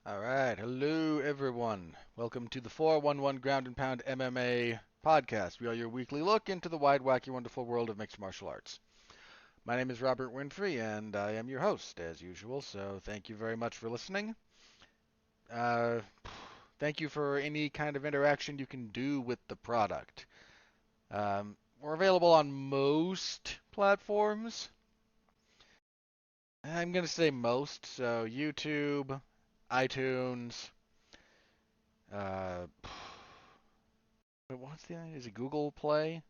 All right, hello everyone. Welcome to the 411 Ground and Pound MMA podcast. We are your weekly look into the wide, wacky, wonderful world of mixed martial arts. My name is Robert Winfree, and I am your host as usual. So thank you very much for listening. Uh, Thank you for any kind of interaction you can do with the product. We're available on most platforms. I'm gonna say most, so YouTube, iTunes. Uh, What's the name? Is it Google Play?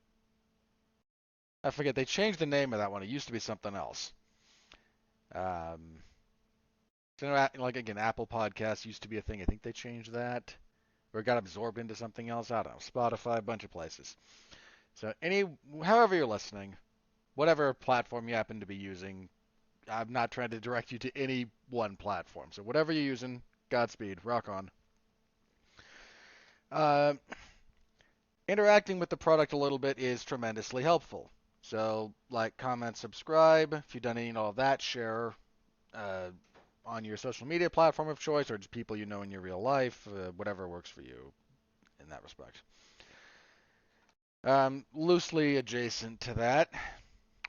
I forget. They changed the name of that one. It used to be something else. Um, so like again, Apple Podcasts used to be a thing. I think they changed that, or it got absorbed into something else. I don't know. Spotify, a bunch of places. So however you're listening, whatever platform you happen to be using, I'm not trying to direct you to any one platform. So whatever you're using, Godspeed, rock on. Uh, Interacting with the product a little bit is tremendously helpful. So, like, comment, subscribe. If you've done any and all of that, share uh, on your social media platform of choice or just people you know in your real life, whatever works for you in that respect. Loosely adjacent to that,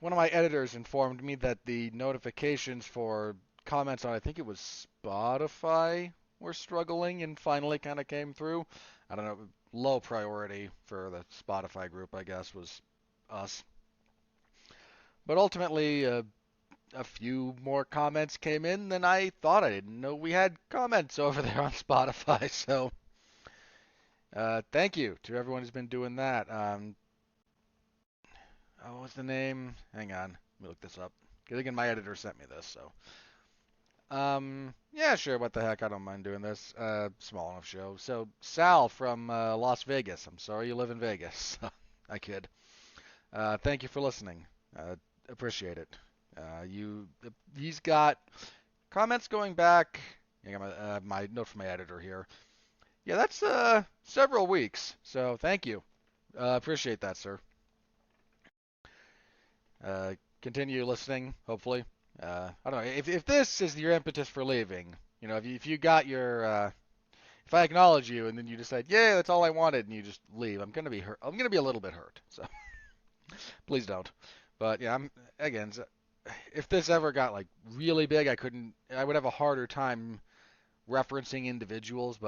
one of my editors informed me that the notifications for comments on, I think it was Spotify, were struggling and finally kind of came through. I don't know, low priority for the Spotify group, I guess, was us. But ultimately, a few more comments came in than I thought. I didn't know we had comments over there on Spotify. So thank you to everyone who's been doing that. What was the name? Hang on. Let me look this up. Because again, my editor sent me this. So yeah, sure. What the heck? I don't mind doing this. Small enough show. So Sal from Las Vegas. I'm sorry you live in Vegas. I kid. Thank you for listening. Appreciate it. He's got comments going back. I got my note from my editor here. Yeah, that's several weeks. So thank you. Appreciate that, sir. Continue listening, hopefully. I don't know if this is your impetus for leaving. You know, if you got your if I acknowledge you and then you decide, yeah, that's all I wanted, and you just leave, I'm gonna be hurt. I'm gonna be a little bit hurt. So please don't. But yeah, I'm again. If this ever got like really big, I would have a harder time referencing individuals,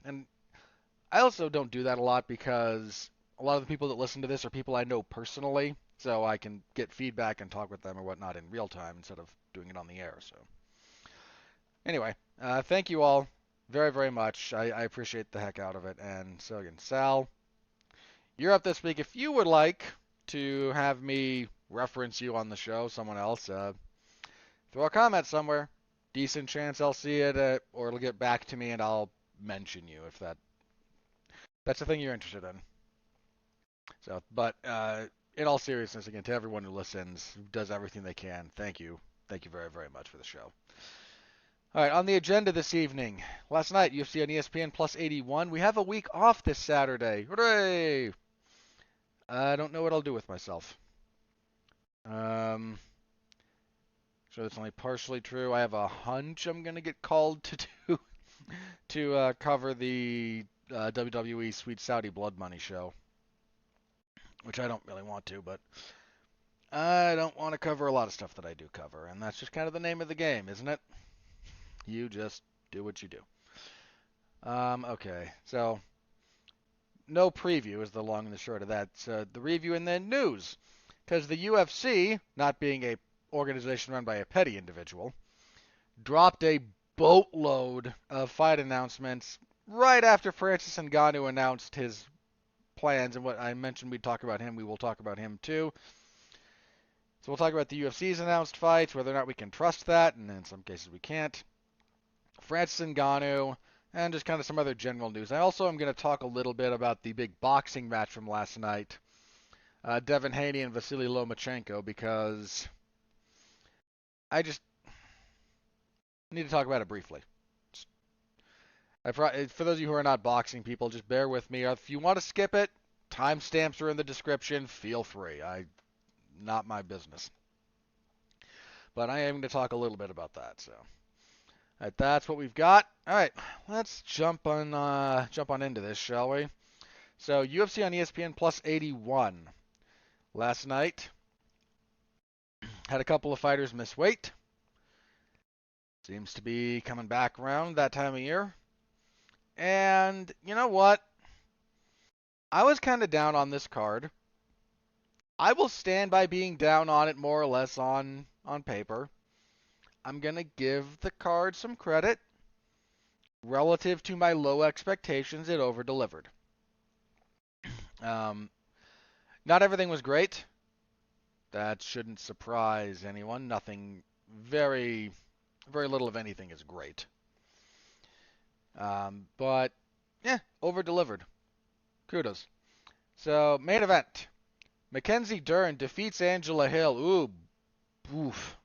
and I also don't do that a lot because a lot of the people that listen to this are people I know personally, so I can get feedback and talk with them or whatnot in real time instead of doing it on the air. So anyway, thank you all very, very much. I appreciate the heck out of it. And so again, Sal, you're up this week. If you would like to have me reference you on the show, someone else, throw a comment somewhere. Decent chance I'll see it, or it'll get back to me and I'll mention you if that's the thing you're interested in. So, but in all seriousness, again, to everyone who listens, who does everything they can, thank you very, very much for the show. All right, on the agenda this evening, last night UFC on ESPN Plus 81. We have a week off this Saturday. Hooray! I don't know what I'll do with myself. So that's only partially true. I have a hunch I'm gonna get called to do to cover the WWE Sweet Saudi Blood Money show, which I don't really want to, but I don't want to cover a lot of stuff that I do cover, and that's just kind of the name of the game, isn't it? You just do what you do. Okay, so no preview is the long and the short of that. The review and then news, because the UFC, not being a organization run by a petty individual, dropped a boatload of fight announcements right after Francis Ngannou announced his plans, and what I mentioned we'd talk about him, we will talk about him too. So we'll talk about the UFC's announced fights, whether or not we can trust that, and in some cases we can't. Francis Ngannou, and just kind of some other general news. I also am going to talk a little bit about the big boxing match from last night, Devin Haney and Vasily Lomachenko, because I just need to talk about it briefly. For those of you who are not boxing people, just bear with me. If you want to skip it, timestamps are in the description. Feel free. Not my business. But I am going to talk a little bit about that. So, All right, that's what we've got. All right, let's jump on into this, shall we? So UFC on ESPN plus 81 last night had a couple of fighters miss weight. Seems to be coming back around that time of year. And you know what? I was kind of down on this card. I will stand by being down on it more or less on paper. I'm going to give the card some credit. Relative to my low expectations, it over-delivered. Not everything was great. That shouldn't surprise anyone. Nothing, very, very little of anything is great. But, yeah, over-delivered. Kudos. So, main event. Mackenzie Dern defeats Angela Hill. Ooh, oof.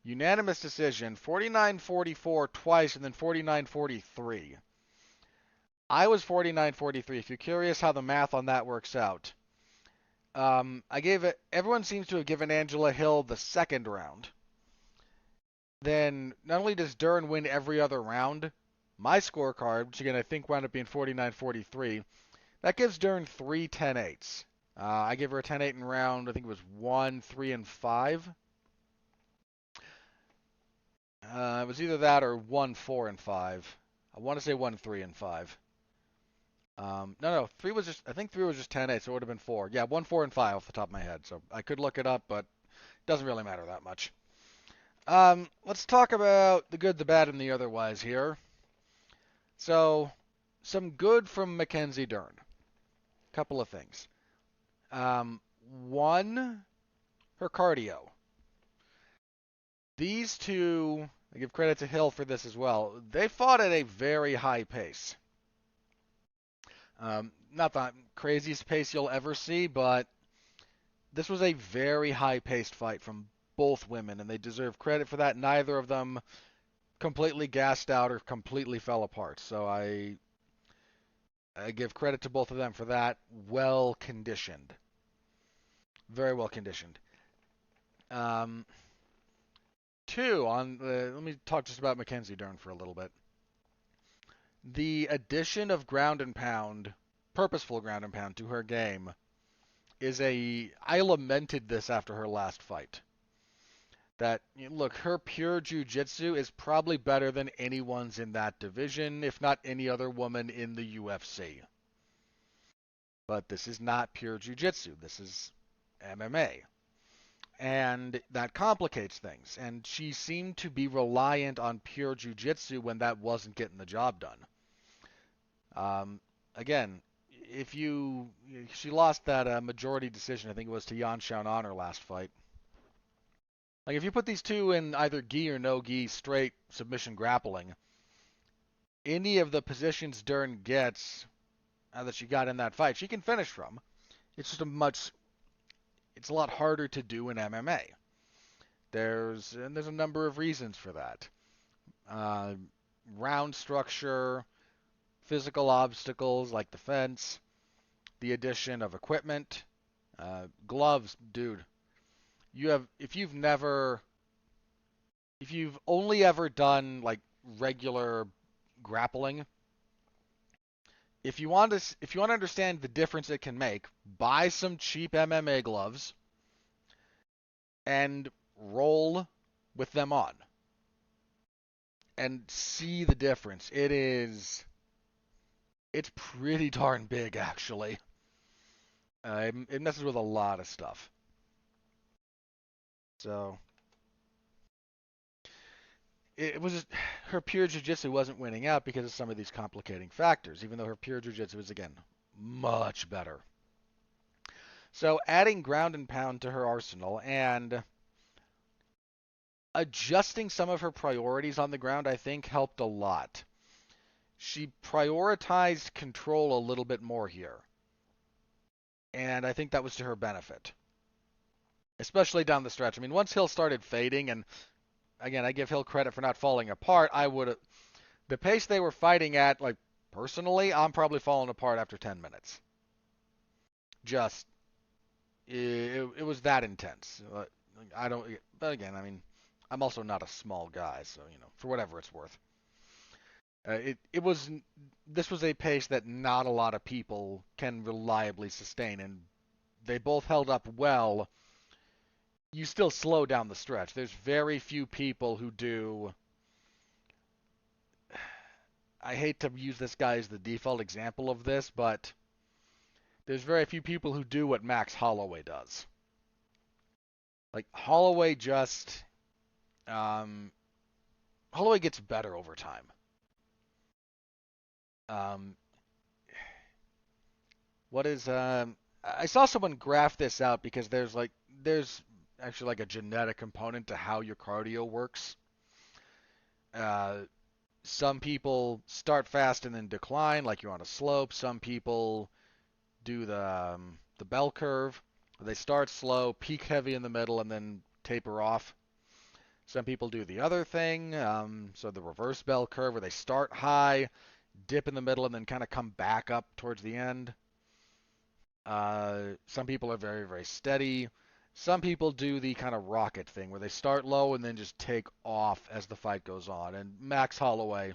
Unanimous decision. 49-44 twice and then 49-43. I was 49-43. If you're curious how the math on that works out. I gave it. Everyone seems to have given Angela Hill the second round. Then not only does Dern win every other round, my scorecard, which again I think wound up being 49-43, that gives Dern 3 10-8s. I gave her a 10-8 in round. I think it was 1, 3, and 5. It was either that or 1, 4, and 5. I want to say 1, 3, and 5. No, 3 was just. I think 3 was just 10-8, so it would have been 4. Yeah, 1, 4, and 5 off the top of my head. So I could look it up, but it doesn't really matter that much. Let's talk about the good, the bad, and the otherwise here. So, some good from Mackenzie Dern. Couple of things. One, her cardio. These two, I give credit to Hill for this as well. They fought at a very high pace. Not the craziest pace you'll ever see, but this was a very high-paced fight from both women, and they deserve credit for that. Neither of them completely gassed out or completely fell apart. So I give credit to both of them for that. Well conditioned. Very well conditioned. Two, let me talk just about Mackenzie Dern for a little bit. The addition of ground and pound, purposeful ground and pound to her game I lamented this after her last fight. That, look, her pure jiu-jitsu is probably better than anyone's in that division, if not any other woman in the UFC. But this is not pure jiu-jitsu. This is MMA. And that complicates things. And she seemed to be reliant on pure jiu-jitsu when that wasn't getting the job done. Again, she lost that majority decision, I think it was to Yan Xiaonan her last fight. Like, if you put these two in either gi or no gi straight submission grappling, any of the positions Dern gets that she got in that fight, she can finish from. It's just it's a lot harder to do in MMA. There's a number of reasons for that. Round structure, physical obstacles like the fence, the addition of equipment, gloves, dude. If you've only ever done like regular grappling, if you want to understand the difference it can make, buy some cheap MMA gloves and roll with them on and see the difference. It's pretty darn big, actually. It messes with a lot of stuff. So it was just, her pure jiu-jitsu wasn't winning out because of some of these complicating factors, even though her pure jiu-jitsu is, again, much better. So adding ground and pound to her arsenal and adjusting some of her priorities on the ground, I think, helped a lot. She prioritized control a little bit more here. And I think that was to her benefit. Especially down the stretch. I mean, once Hill started fading, and again, I give Hill credit for not falling apart, the pace they were fighting at, like, personally, I'm probably falling apart after 10 minutes. It was that intense. But again, I mean, I'm also not a small guy, so for whatever it's worth. It was this was a pace that not a lot of people can reliably sustain, and they both held up well. You still slow down the stretch. There's very few people who do. I hate to use this guy as the default example of this, but there's very few people who do what Max Holloway does. Like Holloway just um, Holloway gets better over time. Um, what is I saw someone graph this out because there's actually like a genetic component to how your cardio works. Uh, some people start fast and then decline, like you're on a slope. Some people do the bell curve. They start slow, peak heavy in the middle, and then taper off. Some people do the other thing, so the reverse bell curve, where they start high, dip in the middle, and then kind of come back up towards the end. Some people are very, very steady. Some people do the kind of rocket thing, where they start low and then just take off as the fight goes on. And Max Holloway,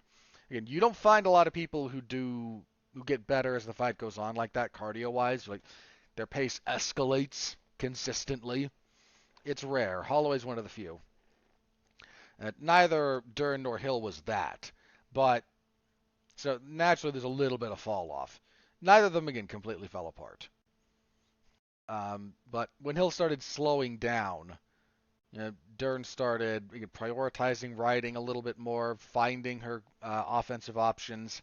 again, you don't find a lot of people who get better as the fight goes on like that cardio-wise. Like their pace escalates consistently. It's rare. Holloway's one of the few. Neither Dern nor Hill was that, but so naturally there's a little bit of fall off. Neither of them again completely fell apart. But when Hill started slowing down, Dern started prioritizing riding a little bit more, finding her offensive options.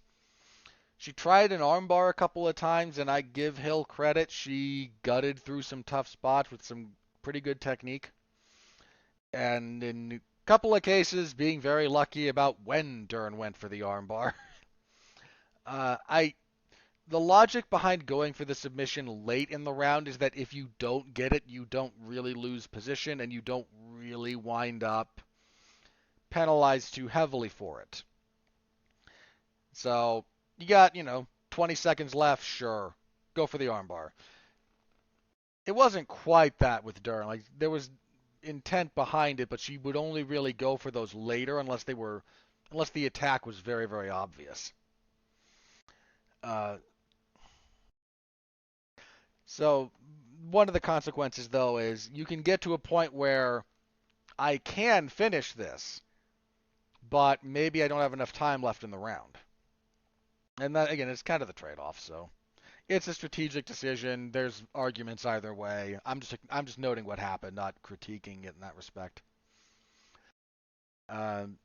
She tried an armbar a couple of times, and I give Hill credit. She gutted through some tough spots with some pretty good technique. And in a couple of cases, being very lucky about when Dern went for the armbar. I The logic behind going for the submission late in the round is that if you don't get it, you don't really lose position and you don't really wind up penalized too heavily for it. So you got, 20 seconds left, sure. Go for the armbar. It wasn't quite that with Dern. Like there was intent behind it, but she would only really go for those later unless the attack was very, very obvious. Uh, so one of the consequences though is you can get to a point where I can finish this, but maybe I don't have enough time left in the round. And that again, it's kind of the trade-off. So it's a strategic decision. There's arguments either way. I'm just noting what happened, not critiquing it in that respect. Um,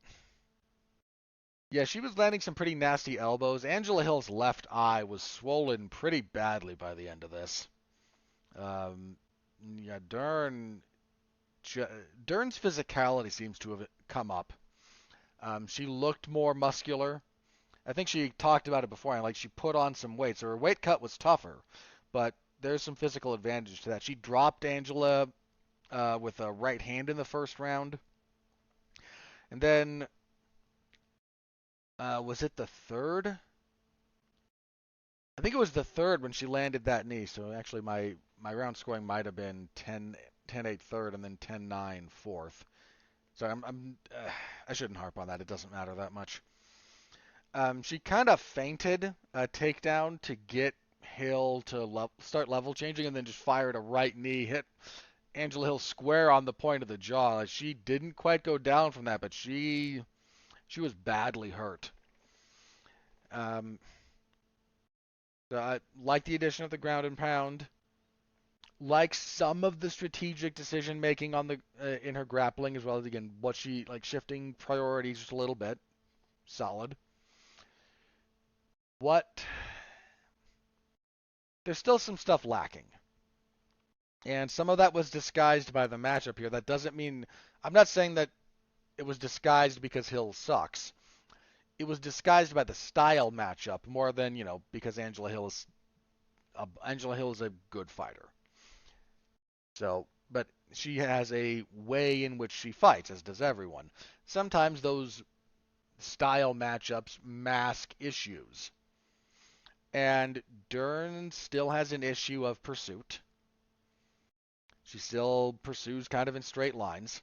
yeah, she was landing some pretty nasty elbows. Angela Hill's left eye was swollen pretty badly by the end of this. Um, yeah, Dern's physicality seems to have come up. She looked more muscular. I think she talked about it before, and like she put on some weight, so her weight cut was tougher, but there's some physical advantage to that. She dropped Angela with a right hand in the first round, and then was it the third? I think it was the third when she landed that knee. So actually, my round scoring might have been 10-8 third, and then 10-9 fourth. So I shouldn't harp on that. It doesn't matter that much. She kind of feinted a takedown to get Hill to start level changing, and then just fired a right knee, hit Angela Hill square on the point of the jaw. Like, she didn't quite go down from that, but she was badly hurt. Um, so I like the addition of the ground and pound. Like some of the strategic decision making on the in her grappling, as well as again what she like shifting priorities just a little bit. Solid. What There's still some stuff lacking. And some of that was disguised by the matchup here. That doesn't mean I'm not saying that it was disguised because Hill sucks. It was disguised by the style matchup more than, because Angela Hill is a good fighter. So, but she has a way in which she fights, as does everyone. Sometimes those style matchups mask issues. And Dern still has an issue of pursuit. She still pursues kind of in straight lines.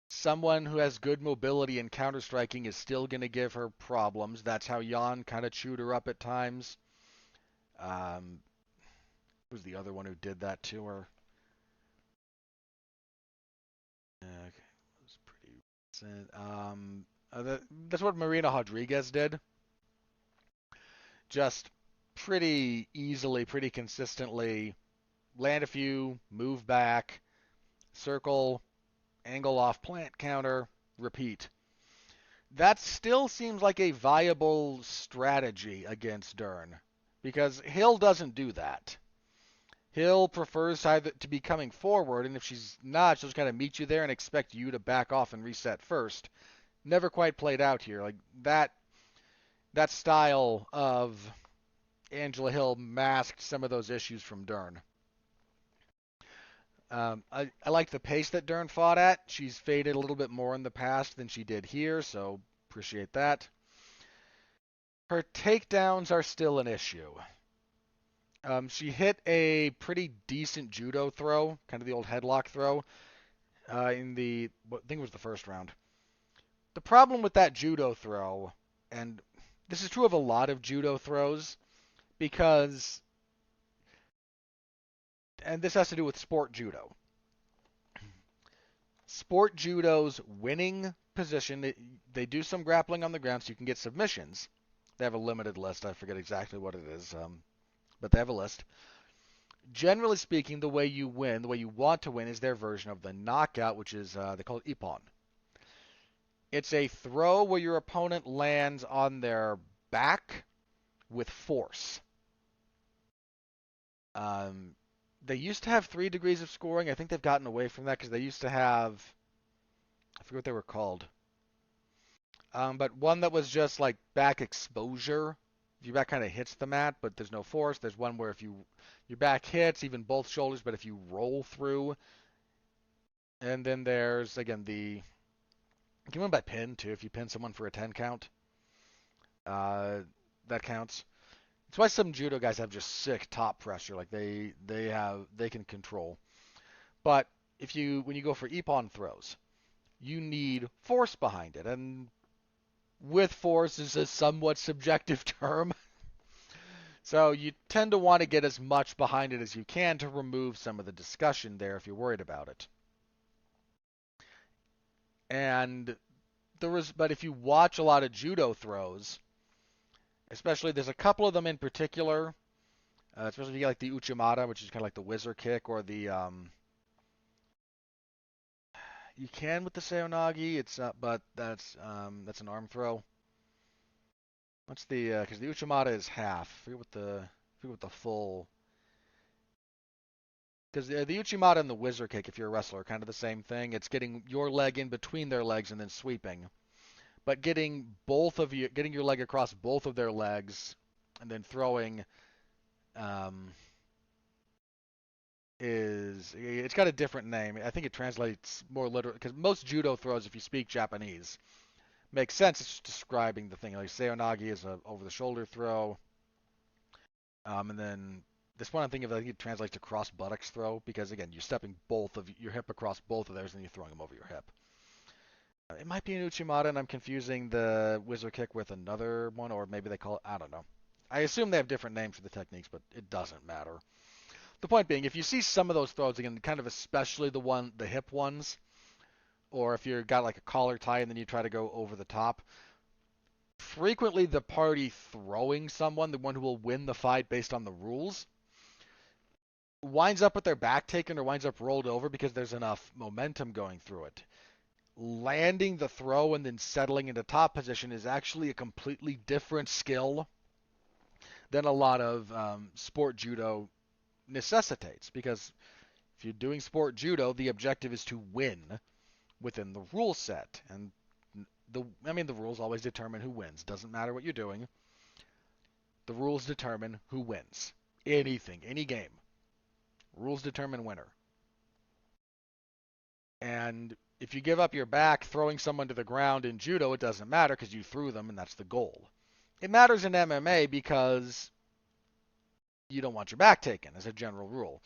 someone who has good mobility and counter striking is still going to give her problems. That's how Jan kind of chewed her up at times. Um, who's the other one who did that to her? Okay, it was pretty recent. That's what Marina Rodriguez did. Just pretty easily, pretty consistently land a few, move back, circle, angle off plant counter, repeat. That still seems like a viable strategy against Dern because Hill doesn't do that. Hill prefers either to be coming forward, and if she's not, she'll just kind of meet you there and expect you to back off and reset first. Never quite played out here. Like that style of Angela Hill masked some of those issues from Dern. I like the pace that Dern fought at. She's faded a little bit more in the past than she did here, so appreciate that. Her takedowns are still an issue. She hit a pretty decent judo throw, kind of the old headlock throw, in I think it was the first round. The problem with that judo throw, and this is true of a lot of judo throws, because, and this has to do with sport judo. Sport judo's winning position, they do some grappling on the ground so you can get submissions. They have a limited list. I forget exactly what it is, but they have a list. Generally speaking, the way you win, the way you want to win, is their version of the knockout, which is they call it ippon. It's a throw where your opponent lands on their back with force. They used to have 3 degrees of scoring. I think they've gotten away from that because they used to have, I forget what they were called. But one that was just like back exposure. If your back kind of hits the mat, but there's no force. There's one where if your back hits, even both shoulders, but if you roll through. And then there's, again, you can win by pin, too, if you pin someone for a 10 count. That counts. That's why some judo guys have just sick top pressure. Like, they can control. But when you go for ippon throws, you need force behind it. And with force is a somewhat subjective term. So you tend to want to get as much behind it as you can to remove some of the discussion there if you're worried about it. But if you watch a lot of judo throws, especially there's a couple of them in particular, especially if you get like the uchimata, which is kind of like the whizzer kick, or the you can with the seonagi. It's not, but that's an arm throw. What's the because the uchimata is half. I forget what the full. Because the Uchimata and the Whizzer Kick, if you're a wrestler, are kind of the same thing. It's getting your leg in between their legs and then sweeping. But getting your leg across both of their legs and then throwing it's got a different name. I think it translates more literally, because most judo throws, if you speak Japanese, makes sense. It's just describing the thing. Like seonagi is a over-the-shoulder throw. And then this one I think it translates to cross buttocks throw because again you're stepping both of your hip across both of theirs and you're throwing them over your hip. It might be an Uchimata and I'm confusing the Whizzer Kick with another one, or maybe they call it, I don't know. I assume they have different names for the techniques, but it doesn't matter. The point being, if you see some of those throws again, kind of especially the hip ones, or if you've got like a collar tie and then you try to go over the top, frequently the party throwing someone, the one who will win the fight based on the rules, winds up with their back taken or winds up rolled over because there's enough momentum going through it. Landing the throw and then settling into top position is actually a completely different skill than a lot of sport judo necessitates, because if you're doing sport judo, the objective is to win within the rule set, and the rules always determine who wins. Doesn't matter what you're doing. The rules determine who wins. Anything, any game. Rules determine winner. And if you give up your back throwing someone to the ground in judo, it doesn't matter because you threw them and that's the goal. It matters in MMA because you don't want your back taken as a general rule.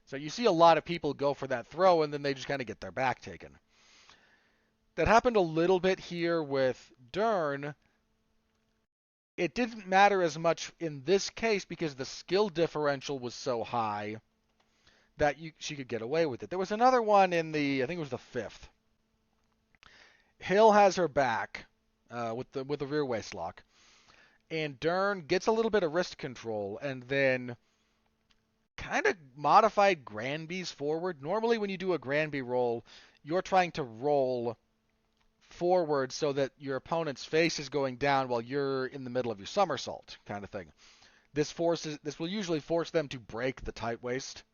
So you see a lot of people go for that throw and then they just kind of get their back taken. That happened a little bit here with Dern. It didn't matter as much in this case because the skill differential was so high that she could get away with it. There was another one in I think it was the fifth. Hill has her back with the rear waist lock, and Dern gets a little bit of wrist control, and then kind of modified Granby's forward. Normally, when you do a Granby roll, you're trying to roll forward so that your opponent's face is going down while you're in the middle of your somersault, kind of thing. This will usually force them to break the tight waist,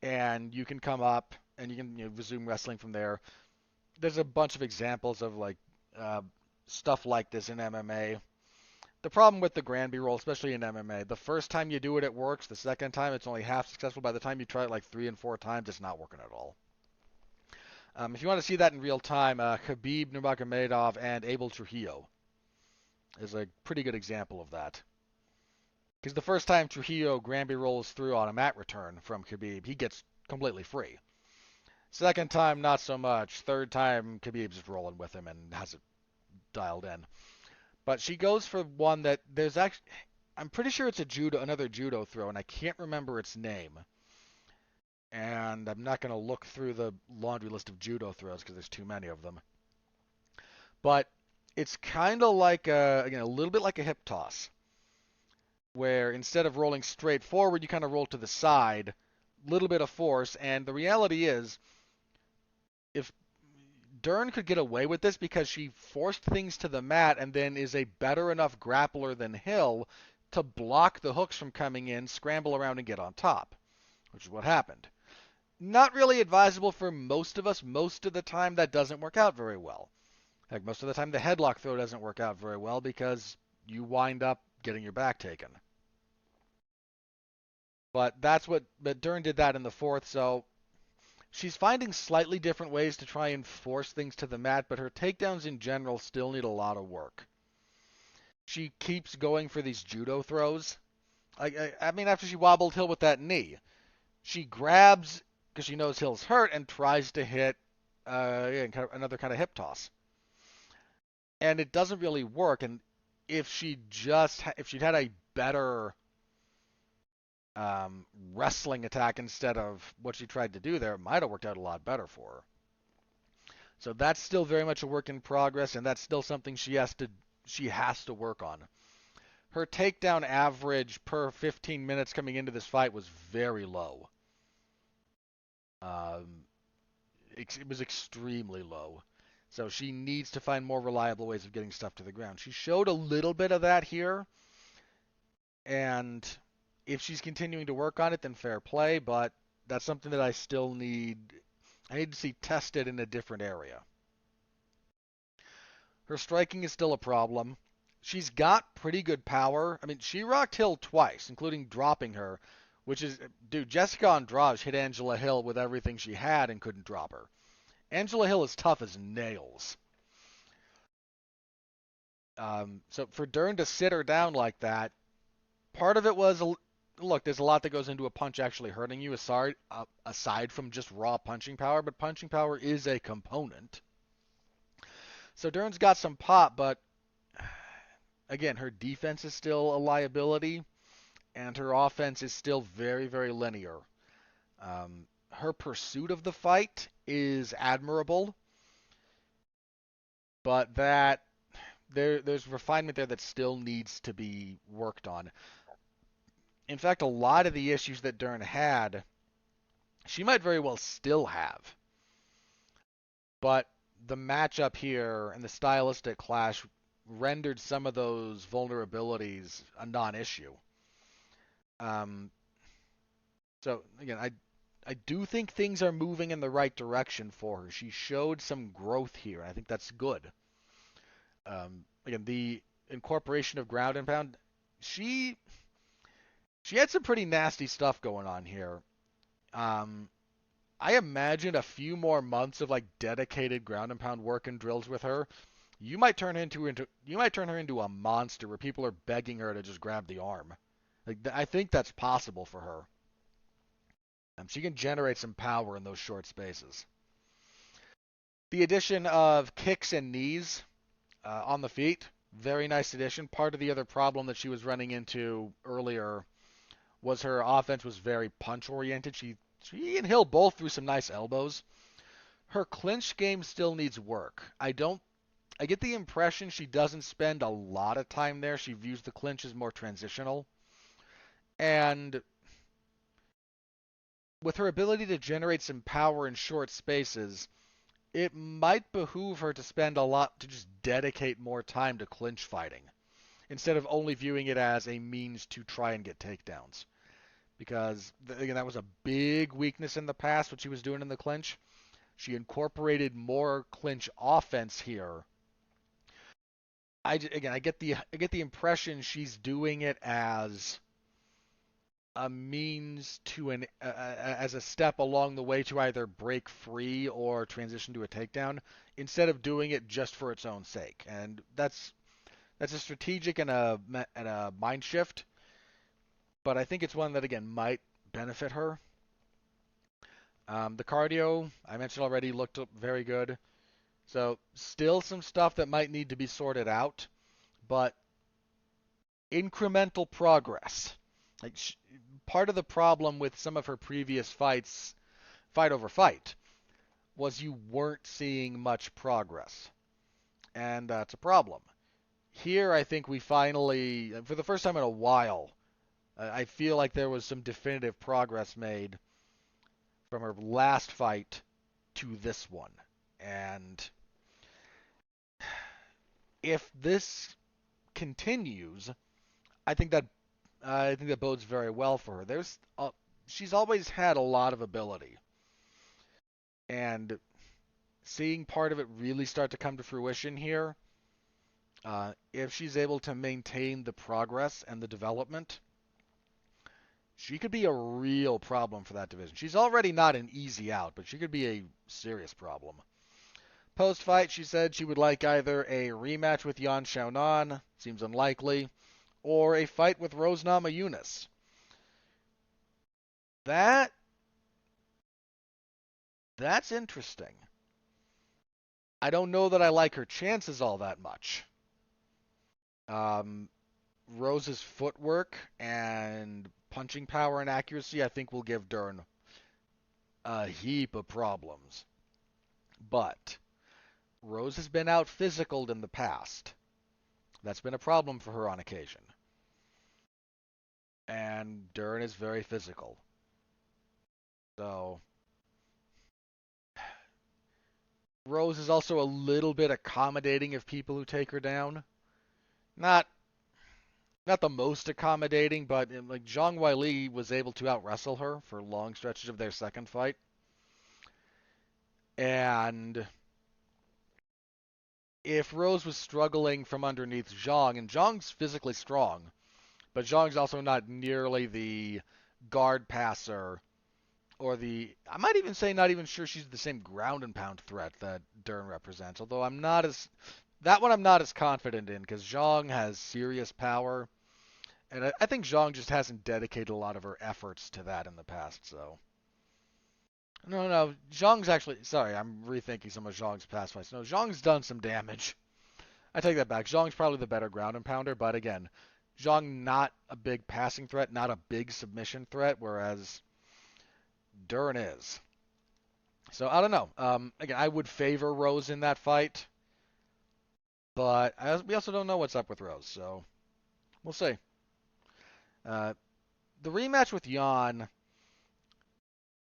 and you can come up and you can resume wrestling from there. There's a bunch of examples of stuff like this in MMA. The problem with the Granby roll, especially in MMA, the first time you do it, it works. The second time, it's only half successful. By the time you try it like 3 and 4 times, it's not working at all. If you want to see that in real time, Khabib Nurmagomedov and Abel Trujillo is a pretty good example of that. Because the first time Trujillo Granby rolls through on a mat return from Khabib, he gets completely free. Second time, not so much. Third time, Khabib's just rolling with him and has it dialed in. But she goes for one that there's actually, I'm pretty sure it's another judo throw, and I can't remember its name. And I'm not going to look through the laundry list of judo throws because there's too many of them. But it's kind of like, again, a little bit like a hip toss, where instead of rolling straight forward, you kind of roll to the side, little bit of force, and the reality is, if Dern could get away with this because she forced things to the mat and then is a better enough grappler than Hill to block the hooks from coming in, scramble around, and get on top, which is what happened. Not really advisable for most of us. Most of the time, that doesn't work out very well. Heck, most of the time, the headlock throw doesn't work out very well because you wind up getting your back taken. But Dern did that in the fourth, so she's finding slightly different ways to try and force things to the mat, but her takedowns in general still need a lot of work. She keeps going for these judo throws. I mean, after she wobbled Hill with that knee, she grabs, because she knows Hill's hurt, and tries to hit another kind of hip toss. And it doesn't really work, and if she'd had a better wrestling attack instead of what she tried to do there, it might have worked out a lot better for her. So that's still very much a work in progress, and that's still something she has to work on. Her takedown average per 15 minutes coming into this fight was very low. It was extremely low. So she needs to find more reliable ways of getting stuff to the ground. She showed a little bit of that here, and if she's continuing to work on it, then fair play, but that's something that I need to see tested in a different area. Her striking is still a problem. She's got pretty good power. I mean, she rocked Hill twice, including dropping her, which is, dude, Jessica Andrade hit Angela Hill with everything she had and couldn't drop her. Angela Hill is tough as nails. So for Dern to sit her down like that, part of it was, look, there's a lot that goes into a punch actually hurting you aside from just raw punching power, but punching power is a component. So Dern's got some pop, but again, her defense is still a liability, and her offense is still very, very linear. Her pursuit of the fight is admirable, but there's refinement there that still needs to be worked on. In fact, a lot of the issues that Dern had, she might very well still have. But the matchup here and the stylistic clash rendered some of those vulnerabilities a non-issue. So again, I do think things are moving in the right direction for her. She showed some growth here, and I think that's good. Again, the incorporation of ground and pound, she had some pretty nasty stuff going on here. I imagine a few more months of like dedicated ground and pound work and drills with her, you might turn her into a monster where people are begging her to just grab the arm. Like I think that's possible for her. She can generate some power in those short spaces. The addition of kicks and knees on the feet, very nice addition. Part of the other problem that she was running into earlier was her offense was very punch oriented. She and Hill both threw some nice elbows. Her clinch game still needs work. I get the impression she doesn't spend a lot of time there. She views the clinch as more transitional. And with her ability to generate some power in short spaces, it might behoove her to spend a lot to just dedicate more time to clinch fighting instead of only viewing it as a means to try and get takedowns. Because, again, that was a big weakness in the past, what she was doing in the clinch. She incorporated more clinch offense here. I get the impression she's doing it as a means to as a step along the way to either break free or transition to a takedown instead of doing it just for its own sake. And that's a strategic and a mind shift, but I think it's one that again might benefit her. The cardio I mentioned already looked very good. So still some stuff that might need to be sorted out, but incremental progress. Like part of the problem with some of her previous fights, fight over fight, was you weren't seeing much progress, and that's a problem. Here, I think we finally, for the first time in a while, I feel like there was some definitive progress made from her last fight to this one, and if this continues, I think that I think that bodes very well for her. She's always had a lot of ability, and seeing part of it really start to come to fruition here, if she's able to maintain the progress and the development, she could be a real problem for that division. She's already not an easy out, but she could be a serious problem. Post fight, she said she would like either a rematch with Yan Xiaonan, seems unlikely, or a fight with Rose Namajunas. That that's interesting. I don't know that I like her chances all that much. Um, Rose's footwork and punching power and accuracy, I think, will give Dern a heap of problems. But Rose has been out physicaled in the past. That's been a problem for her on occasion. And Dern is very physical. So Rose is also a little bit accommodating of people who take her down. Not not the most accommodating, but like Zhang Weili was able to out wrestle her for long stretches of their second fight. And if Rose was struggling from underneath Zhang, and Zhang's physically strong, but Zhang's also not nearly the guard passer or I might even say not even sure she's the same ground and pound threat that Dern represents. Although that one I'm not as confident in because Zhang has serious power, and I think Zhang just hasn't dedicated a lot of her efforts to that in the past. So no, Zhang's actually sorry, I'm rethinking some of Zhang's past fights. No, Zhang's done some damage. I take that back. Zhang's probably the better ground and pounder, but again, Zhang not a big passing threat, not a big submission threat, whereas Dern is. So I don't know. Again, I would favor Rose in that fight, but we also don't know what's up with Rose, so we'll see. Uh, the rematch with Jan,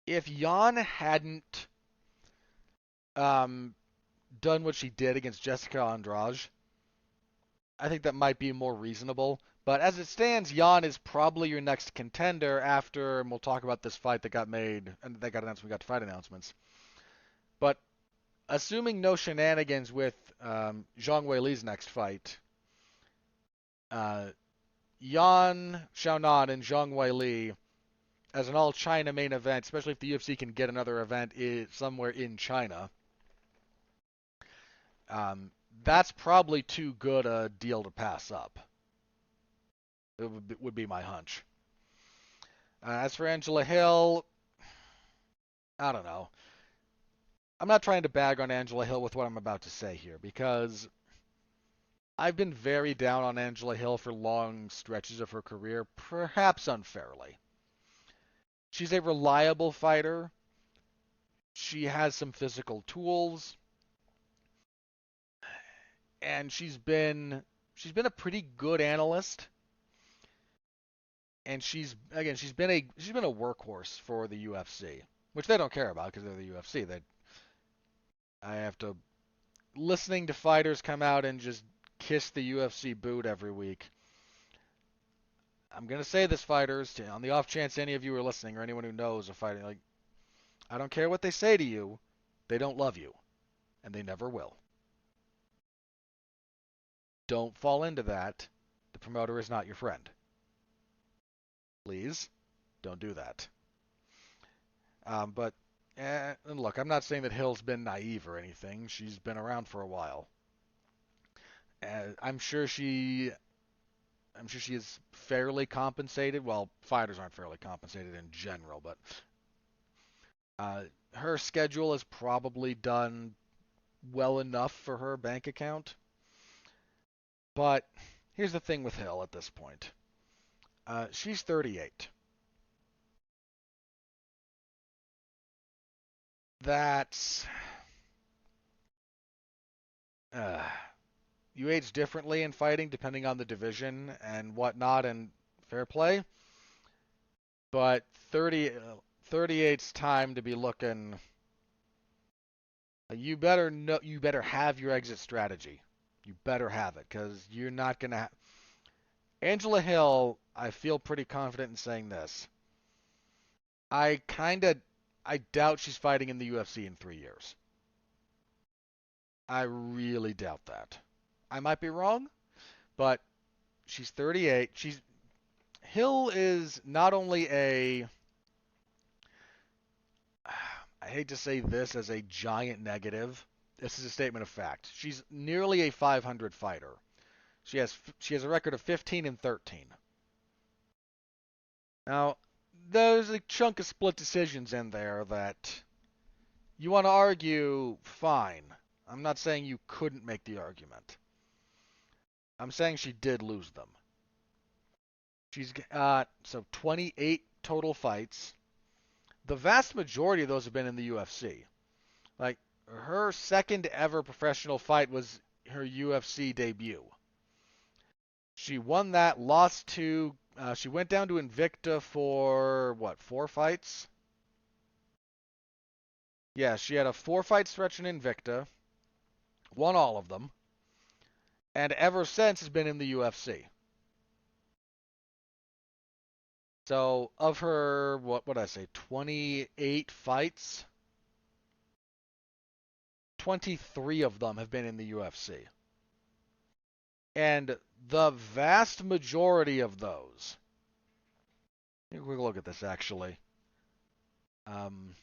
if Jan hadn't um, done what she did against Jessica Andrade, I think that might be more reasonable. But as it stands, Jan is probably your next contender after, and we'll talk about this fight that got made and that got announced when we got to fight announcements. But assuming no shenanigans with Zhang Weili's next fight, uh, Yan Xiaonan and Zhang Weili as an all-China main event, especially if the UFC can get another event somewhere in China, um, that's probably too good a deal to pass up. It would be my hunch. As for Angela Hill, I don't know. I'm not trying to bag on Angela Hill with what I'm about to say here, because I've been very down on Angela Hill for long stretches of her career, perhaps unfairly. She's a reliable fighter. She has some physical tools, and she's been a pretty good analyst, and she's been a workhorse for the UFC, which they don't care about because they're the UFC. I have to listening to fighters come out and just kiss the UFC boot every week. I'm gonna say this, fighters, on the off chance any of you are listening or anyone who knows a fighter, like, I don't care what they say to you, they don't love you, and they never will. Don't fall into that. The promoter is not your friend. Please, don't do that. But and look, I'm not saying that Hill's been naive or anything. She's been around for a while. I'm sure she is fairly compensated. Well, fighters aren't fairly compensated in general, but uh, her schedule is probably done well enough for her bank account. But here's the thing with Hill at this point. She's 38. That's uh, you age differently in fighting depending on the division and whatnot, and fair play. But 38's time to be looking. You better have your exit strategy. You better have it because you're not gonna. Angela Hill, I feel pretty confident in saying this. I kind of, I doubt she's fighting in the UFC in 3 years. I really doubt that. I might be wrong, but she's 38. Hill is not only a. I hate to say this as a giant negative. This is a statement of fact. She's nearly a 500 fighter. She has a record of 15 and 13. Now, there's a chunk of split decisions in there that you want to argue, fine. I'm not saying you couldn't make the argument. I'm saying she did lose them. She's got 28 total fights. The vast majority of those have been in the UFC. Like, her second ever professional fight was her UFC debut. She won that, lost to. She went down to Invicta for what, 4 fights? Yeah, she had a 4 fight stretch in Invicta, won all of them, and ever since has been in the UFC. So of her, what would I say, 28 fights, 23 of them have been in the UFC. And the vast majority of those, take a quick look at this actually. Um,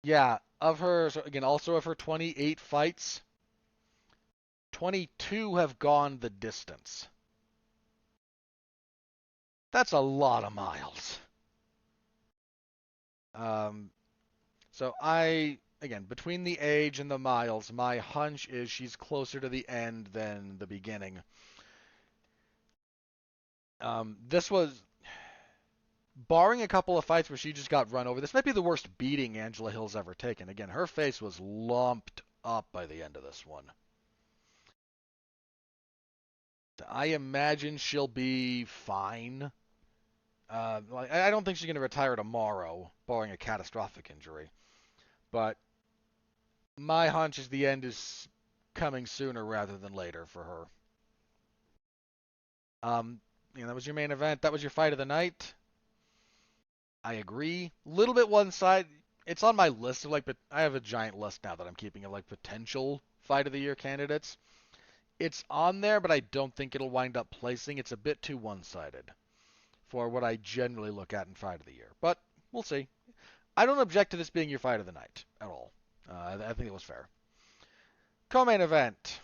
yeah, of her, so again, also of her 28 fights, 22 have gone the distance. That's a lot of miles. Um, so again, between the age and the miles, my hunch is she's closer to the end than the beginning. This was, barring a couple of fights where she just got run over, this might be the worst beating Angela Hill's ever taken. Again, her face was lumped up by the end of this one. I imagine she'll be fine. I don't think she's going to retire tomorrow, barring a catastrophic injury. But my hunch is the end is coming sooner rather than later for her. That was your main event. That was your fight of the night. I agree. A little bit one side. It's on my list of but I have a giant list now that I'm keeping of potential fight of the year candidates. It's on there, but I don't think it'll wind up placing. It's a bit too one-sided for what I generally look at in fight of the year. But we'll see. I don't object to this being your fight of the night at all. I think it was fair. Co-main event.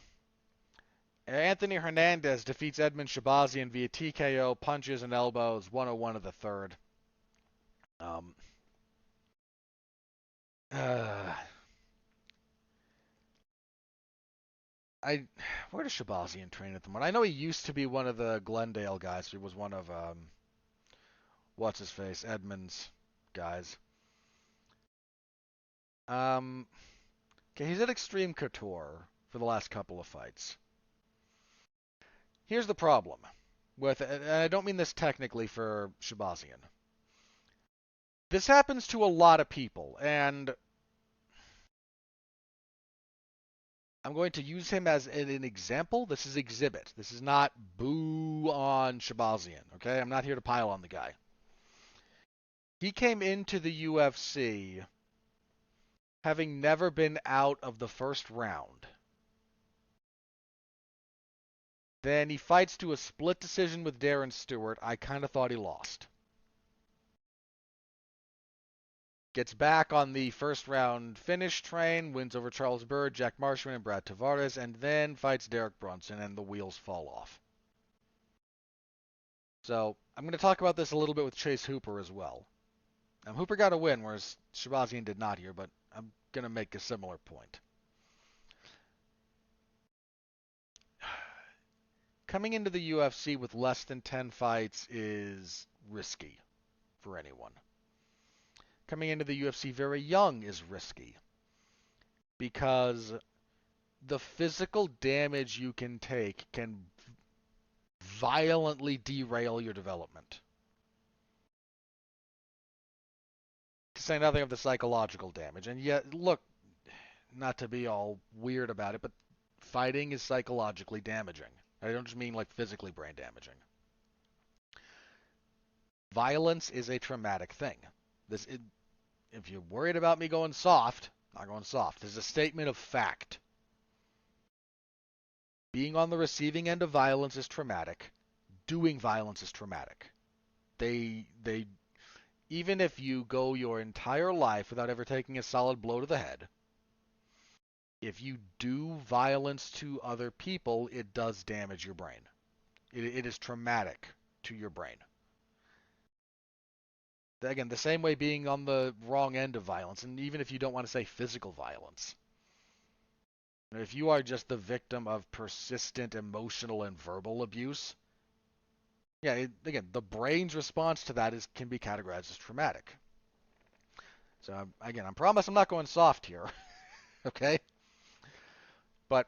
Anthony Hernandez defeats Edmund Shabazian via TKO, punches and elbows, 101 of the third. Uh, I where does Shabazian train at the moment? I know he used to be one of the Glendale guys. He was one of what's his face, Edmonds guys. Um, okay, he's at Extreme Couture for the last couple of fights. Here's the problem with, and I don't mean this technically for Shabazian. This happens to a lot of people, and I'm going to use him as an example. This is exhibit. This is not boo on Shabazian, okay? I'm not here to pile on the guy. He came into the UFC having never been out of the first round. Then he fights to a split decision with Darren Stewart. I kind of thought he lost. Gets back on the first round finish train, wins over Charles Byrd, Jack Marshman, and Brad Tavares, and then fights Derek Brunson, and the wheels fall off. So I'm going to talk about this a little bit with Chase Hooper as well. Hooper got a win, whereas Shabazian did not here, but I'm going to make a similar point. Coming into the UFC with less than 10 fights is risky for anyone. Coming into the UFC very young is risky because the physical damage you can take can violently derail your development. To say nothing of the psychological damage. And yet, look, not to be all weird about it, but fighting is psychologically damaging. I don't just mean like physically brain damaging. Violence is a traumatic thing. If you're worried about me going soft, I'm not going soft. This is a statement of fact. Being on the receiving end of violence is traumatic. Doing violence is traumatic. They even if you go your entire life without ever taking a solid blow to the head, if you do violence to other people, it does damage your brain. It is traumatic to your brain. Again, the same way being on the wrong end of violence, and even if you don't want to say physical violence, if you are just the victim of persistent emotional and verbal abuse, yeah, again, the brain's response to that can be categorized as traumatic. So again, I promise I'm not going soft here, okay? But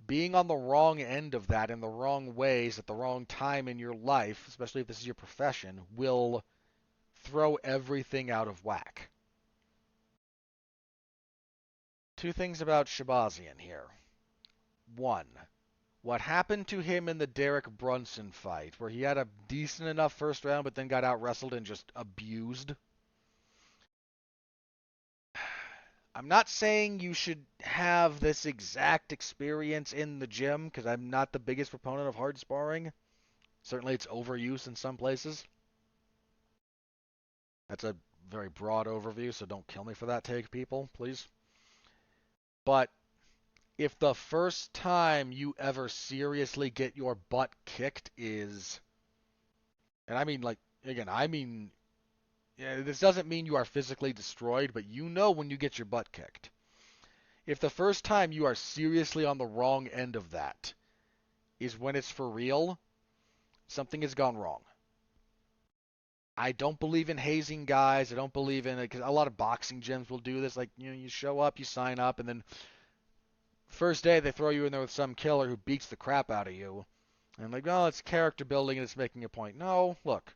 being on the wrong end of that in the wrong ways at the wrong time in your life, especially if this is your profession, will throw everything out of whack. Two things about Shabazian here. One, what happened to him in the Derek Brunson fight, where he had a decent enough first round but then got out wrestled and just abused. I'm not saying you should have this exact experience in the gym, because I'm not the biggest proponent of hard sparring. Certainly it's overuse in some places. That's a very broad overview, so don't kill me for that take, people, please. But if the first time you ever seriously get your butt kicked is, and I mean like, again, I mean, yeah, this doesn't mean you are physically destroyed, but you know when you get your butt kicked. If the first time you are seriously on the wrong end of that is when it's for real, something has gone wrong. I don't believe in hazing guys. I don't believe in it because a lot of boxing gyms will do this. Like, you show up, you sign up, and then first day they throw you in there with some killer who beats the crap out of you. And like, oh, it's character building and it's making a point. No, look.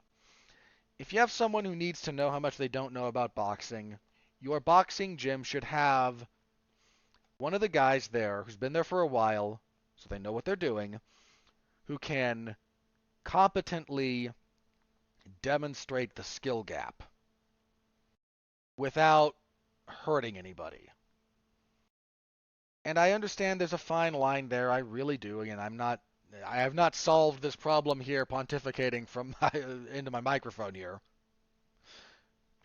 If you have someone who needs to know how much they don't know about boxing, your boxing gym should have one of the guys there who's been there for a while, so they know what they're doing, who can competently demonstrate the skill gap without hurting anybody. And I understand there's a fine line there. I really do. Again, I have not solved this problem here pontificating from into my microphone here.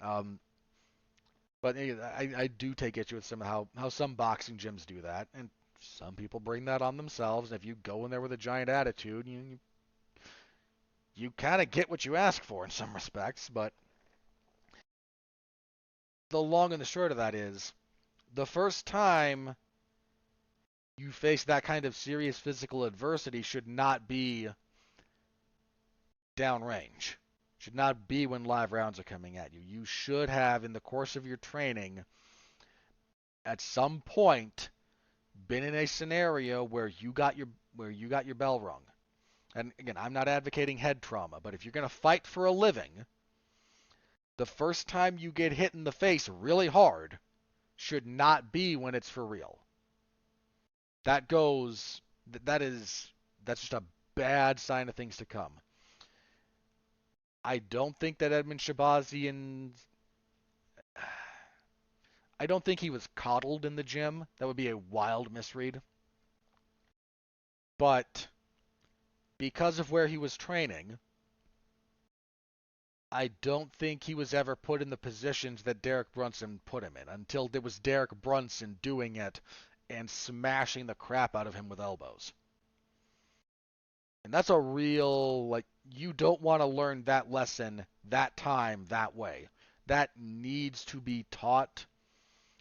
Um, but I do take issue with how some boxing gyms do that, and some people bring that on themselves. And if you go in there with a giant attitude, you kind of get what you ask for in some respects. But the long and the short of that is, the first time you face that kind of serious physical adversity should not be downrange. Should not be when live rounds are coming at you. You should have, in the course of your training, at some point, been in a scenario where you got your bell rung. And again, I'm not advocating head trauma, but if you're going to fight for a living, the first time you get hit in the face really hard should not be when it's for real. That's just a bad sign of things to come. I don't think that Edmund Shabazian, I don't think he was coddled in the gym. That would be a wild misread. But because of where he was training, I don't think he was ever put in the positions that Derek Brunson put him in until there was Derek Brunson doing it and smashing the crap out of him with elbows. And that's a real, like, you don't want to learn that lesson that time that way. That needs to be taught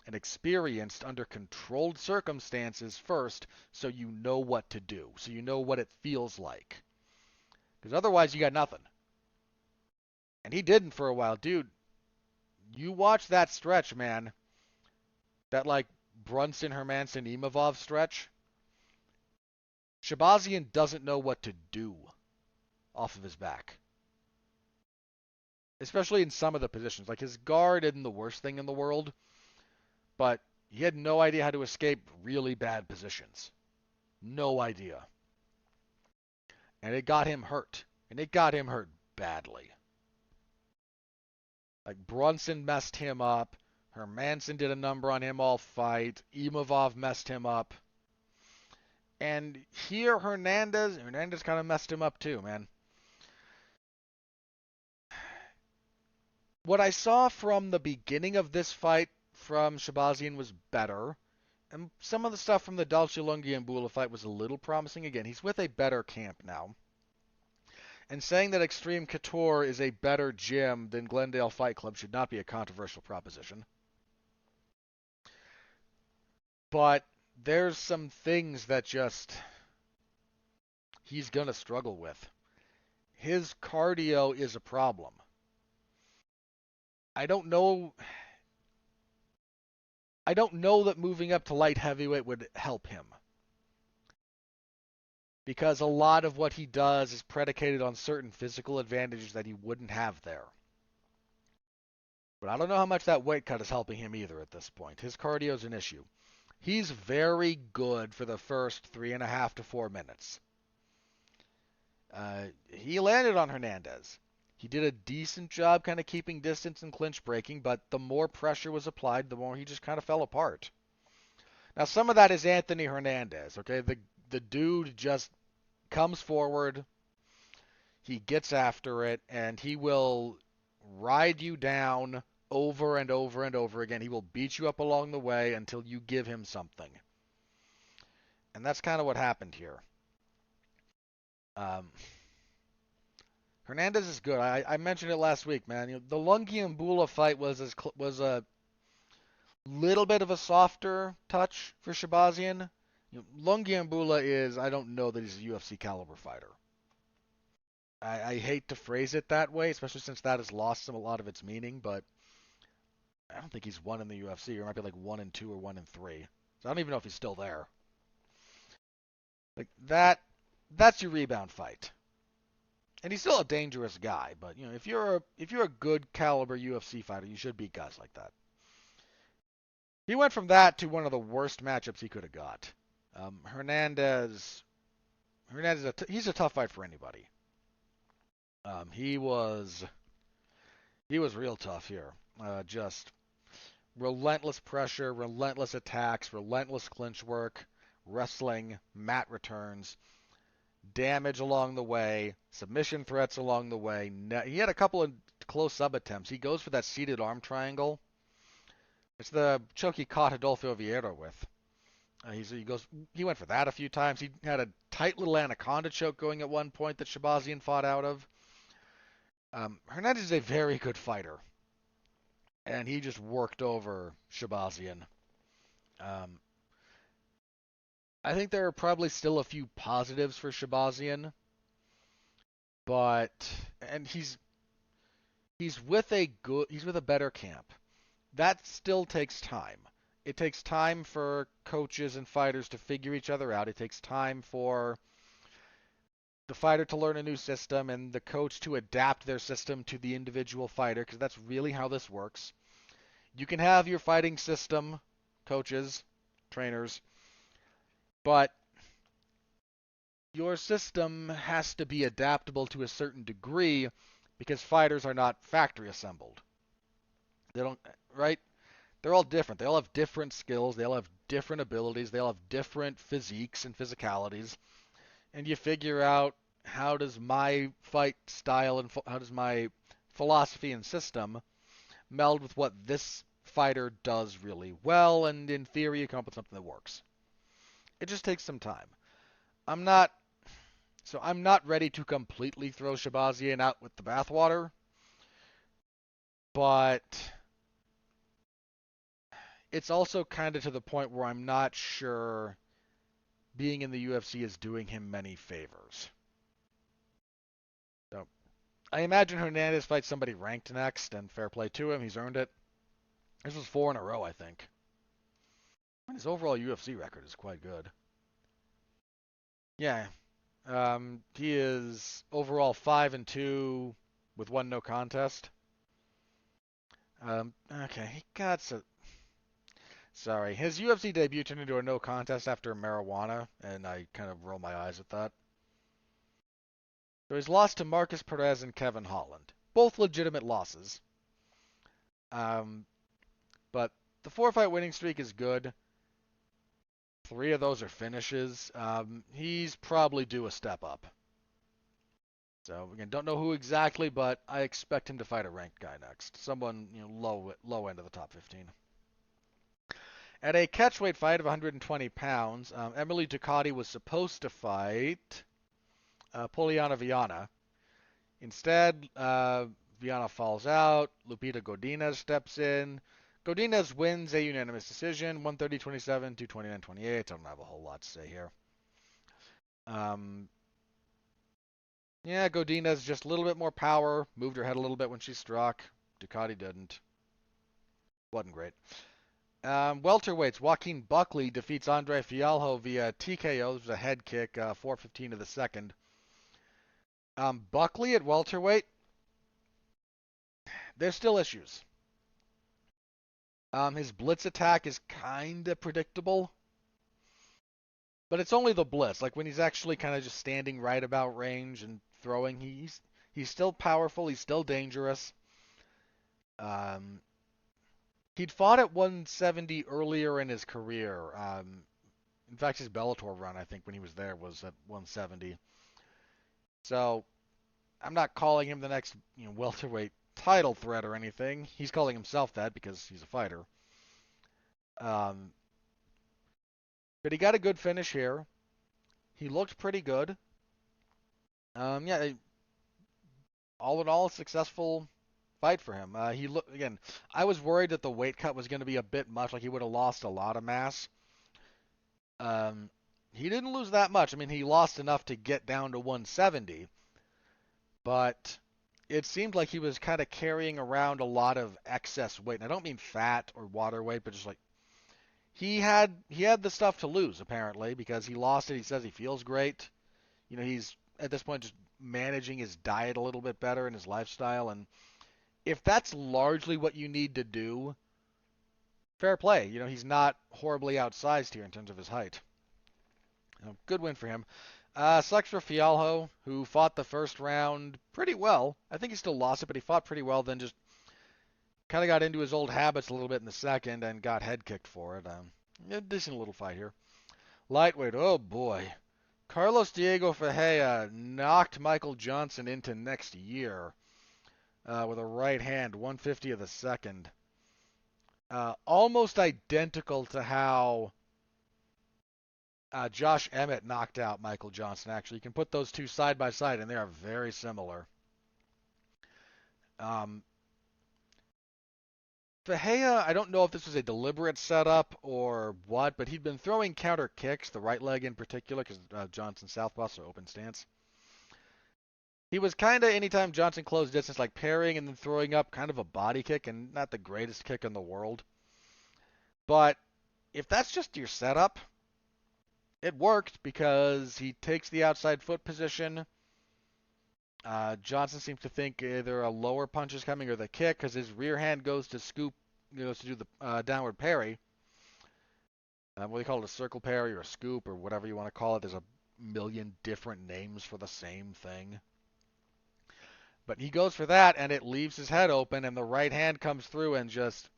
and experienced under controlled circumstances first so you know what to do, so you know what it feels like. Because otherwise you got nothing. And he didn't for a while. Dude, you watch that stretch, man. That, like, Brunson, Hermanson, Imavov stretch. Shabazian doesn't know what to do off of his back. Especially in some of the positions. Like, his guard isn't the worst thing in the world, but he had no idea how to escape really bad positions. No idea. And it got him hurt. And it got him hurt badly. Like, Brunson messed him up. Hermanson did a number on him all fight. Imavov messed him up. And here, Hernandez kind of messed him up too, man. What I saw from the beginning of this fight from Shabazian was better. And some of the stuff from the Dalche Lungiambula fight was a little promising. Again, he's with a better camp now. And saying that Extreme Couture is a better gym than Glendale Fight Club should not be a controversial proposition. But there's some things that just he's going to struggle with. His cardio is a problem. I don't know that moving up to light heavyweight would help him. Because a lot of what he does is predicated on certain physical advantages that he wouldn't have there. But I don't know how much that weight cut is helping him either at this point. His cardio is an issue. He's very good for the first 3.5 to 4 minutes. He landed on Hernandez. He did a decent job kind of keeping distance and clinch breaking, but the more pressure was applied, the more he just kind of fell apart. Now, some of that is Anthony Hernandez, okay? The dude just comes forward, he gets after it, and he will ride you down over and over and over again. He will beat you up along the way until you give him something. And that's kind of what happened here. Hernandez is good. I mentioned it last week, man. You know, the Lungiambula fight was a little bit of a softer touch for Shabazian. You know, Lungiambula is, I don't know that he's a UFC caliber fighter. I hate to phrase it that way, especially since that has lost a lot of its meaning, but I don't think he's won in the UFC. Or it might be like 1-2 or 1-3. So I don't even know if he's still there. Like that's your rebound fight. And he's still a dangerous guy, but you know, if you're a good caliber UFC fighter, you should beat guys like that. He went from that to one of the worst matchups he could have got. Hernandez, he's a tough fight for anybody. He was real tough here. Just relentless pressure, relentless attacks, relentless clinch work, wrestling, mat returns, damage along the way, submission threats along the way. He had a couple of close sub attempts. He goes for that seated arm triangle. It's the choke he caught Adolfo Vieira with. He went for that a few times. He had a tight little anaconda choke going at one point that Shabazian fought out of. Hernandez is a very good fighter. and he just worked over Shabazian. Um, I think there are probably still a few positives for Shabazian, but and he's with a better camp. That still takes time. It takes time for coaches and fighters to figure each other out. It takes time for the fighter to learn a new system and the coach to adapt their system to the individual fighter, because that's really how this works. You can have your fighting system, coaches, trainers, but your system has to be adaptable to a certain degree because fighters are not factory assembled. They don't, right? They're all different. They all have different skills. They all have different abilities. They all have different physiques and physicalities. And you figure out, how does my fight style and how does my philosophy and system meld with what this fighter does really well, and in theory you come up with something that works. It just takes some time. I'm not I'm not ready to completely throw Shabazian out with the bathwater, but it's also kind of to the point where I'm not sure being in the UFC is doing him many favors. So I imagine Hernandez fights somebody ranked next, and fair play to him. He's earned it. This was 4 in a row, I think. And his overall UFC record is quite good. Yeah. He is overall 5-2 with 1 no contest. Okay, he got so. Sorry, his UFC debut turned into a no contest after marijuana, and I kind of roll my eyes at that. So he's lost to Marcus Perez and Kevin Holland, both legitimate losses. Um, but the 4-fight winning streak is good. 3 of those are finishes. He's probably due a step up. So again, don't know who exactly, but I expect him to fight a ranked guy next, someone low end of the top 15. At a catchweight fight of 120 pounds, Emily Ducati was supposed to fight Poliana Viana. Instead, Viana falls out. Lupita Godinez steps in. Godinez wins a unanimous decision, 130-27 to 29-28. I don't have a whole lot to say here. Yeah, Godinez just a little bit more power, moved her head a little bit when she struck. Ducati didn't. Wasn't great. Welterweights, Joaquin Buckley defeats Andre Fialho via TKO. This was a head kick, 4:15 of the second. Buckley at welterweight, there's still issues. His blitz attack is kind of predictable, but it's only the blitz. Like when he's actually kind of just standing right about range and throwing, he's still powerful. He's still dangerous. Um, he'd fought at 170 earlier in his career. In fact, his Bellator run, I think, when he was there, was at 170. So I'm not calling him the next, welterweight title threat or anything. He's calling himself that because he's a fighter. Um, but he got a good finish here. He looked pretty good. Yeah, all in all, a successful fight for him. He looked again. I was worried that the weight cut was going to be a bit much, like he would have lost a lot of mass. Um, he didn't lose that much. I mean, he lost enough to get down to 170, but it seemed like he was kind of carrying around a lot of excess weight. And I don't mean fat or water weight, but just like he had the stuff to lose apparently because he lost it. He says he feels great. He's at this point just managing his diet a little bit better and his lifestyle. And if that's largely what you need to do, fair play. He's not horribly outsized here in terms of his height. Good win for him. Sucks for Fialho, who fought the first round pretty well. I think he still lost it, but he fought pretty well, then just kind of got into his old habits a little bit in the second and got head kicked for it. A decent little fight here. Lightweight, oh boy. Carlos Diego Ferreira knocked Michael Johnson into next year with a right hand, 150 of the second. Almost identical to how Josh Emmett knocked out Michael Johnson, actually. You can put those two side by side, and they are very similar. Um, Fajea, I don't know if this was a deliberate setup or what, but he'd been throwing counter kicks, the right leg in particular, because Johnson's southpaw, so open stance. He was kind of, anytime Johnson closed distance, like parrying and then throwing up kind of a body kick, and not the greatest kick in the world. But if that's just your setup, it worked because he takes the outside foot position. Johnson seems to think either a lower punch is coming or the kick because his rear hand goes to scoop, goes to do the downward parry. What do you call it, a circle parry or a scoop or whatever you want to call it. There's a million different names for the same thing. But he goes for that, and it leaves his head open, and the right hand comes through and just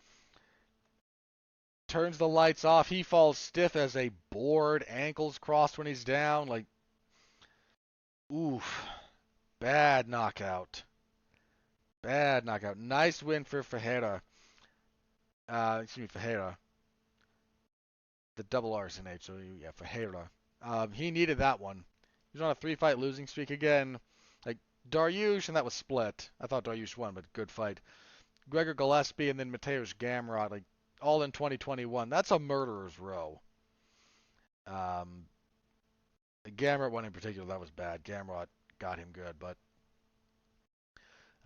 turns the lights off. He falls stiff as a board, ankles crossed when he's down. Like, oof. Bad knockout. Bad knockout. Nice win for Ferreira. Ferreira. The double R's in H, so yeah, Ferreira. He needed that one. He was on a 3-fight losing streak again. Like, Dariush, and that was split. I thought Dariush won, but good fight. Gregor Gillespie and then Mateusz Gamrot, like, all in 2021. That's a murderer's row. Gamrot one in particular, that was bad. Gamrot got him good, but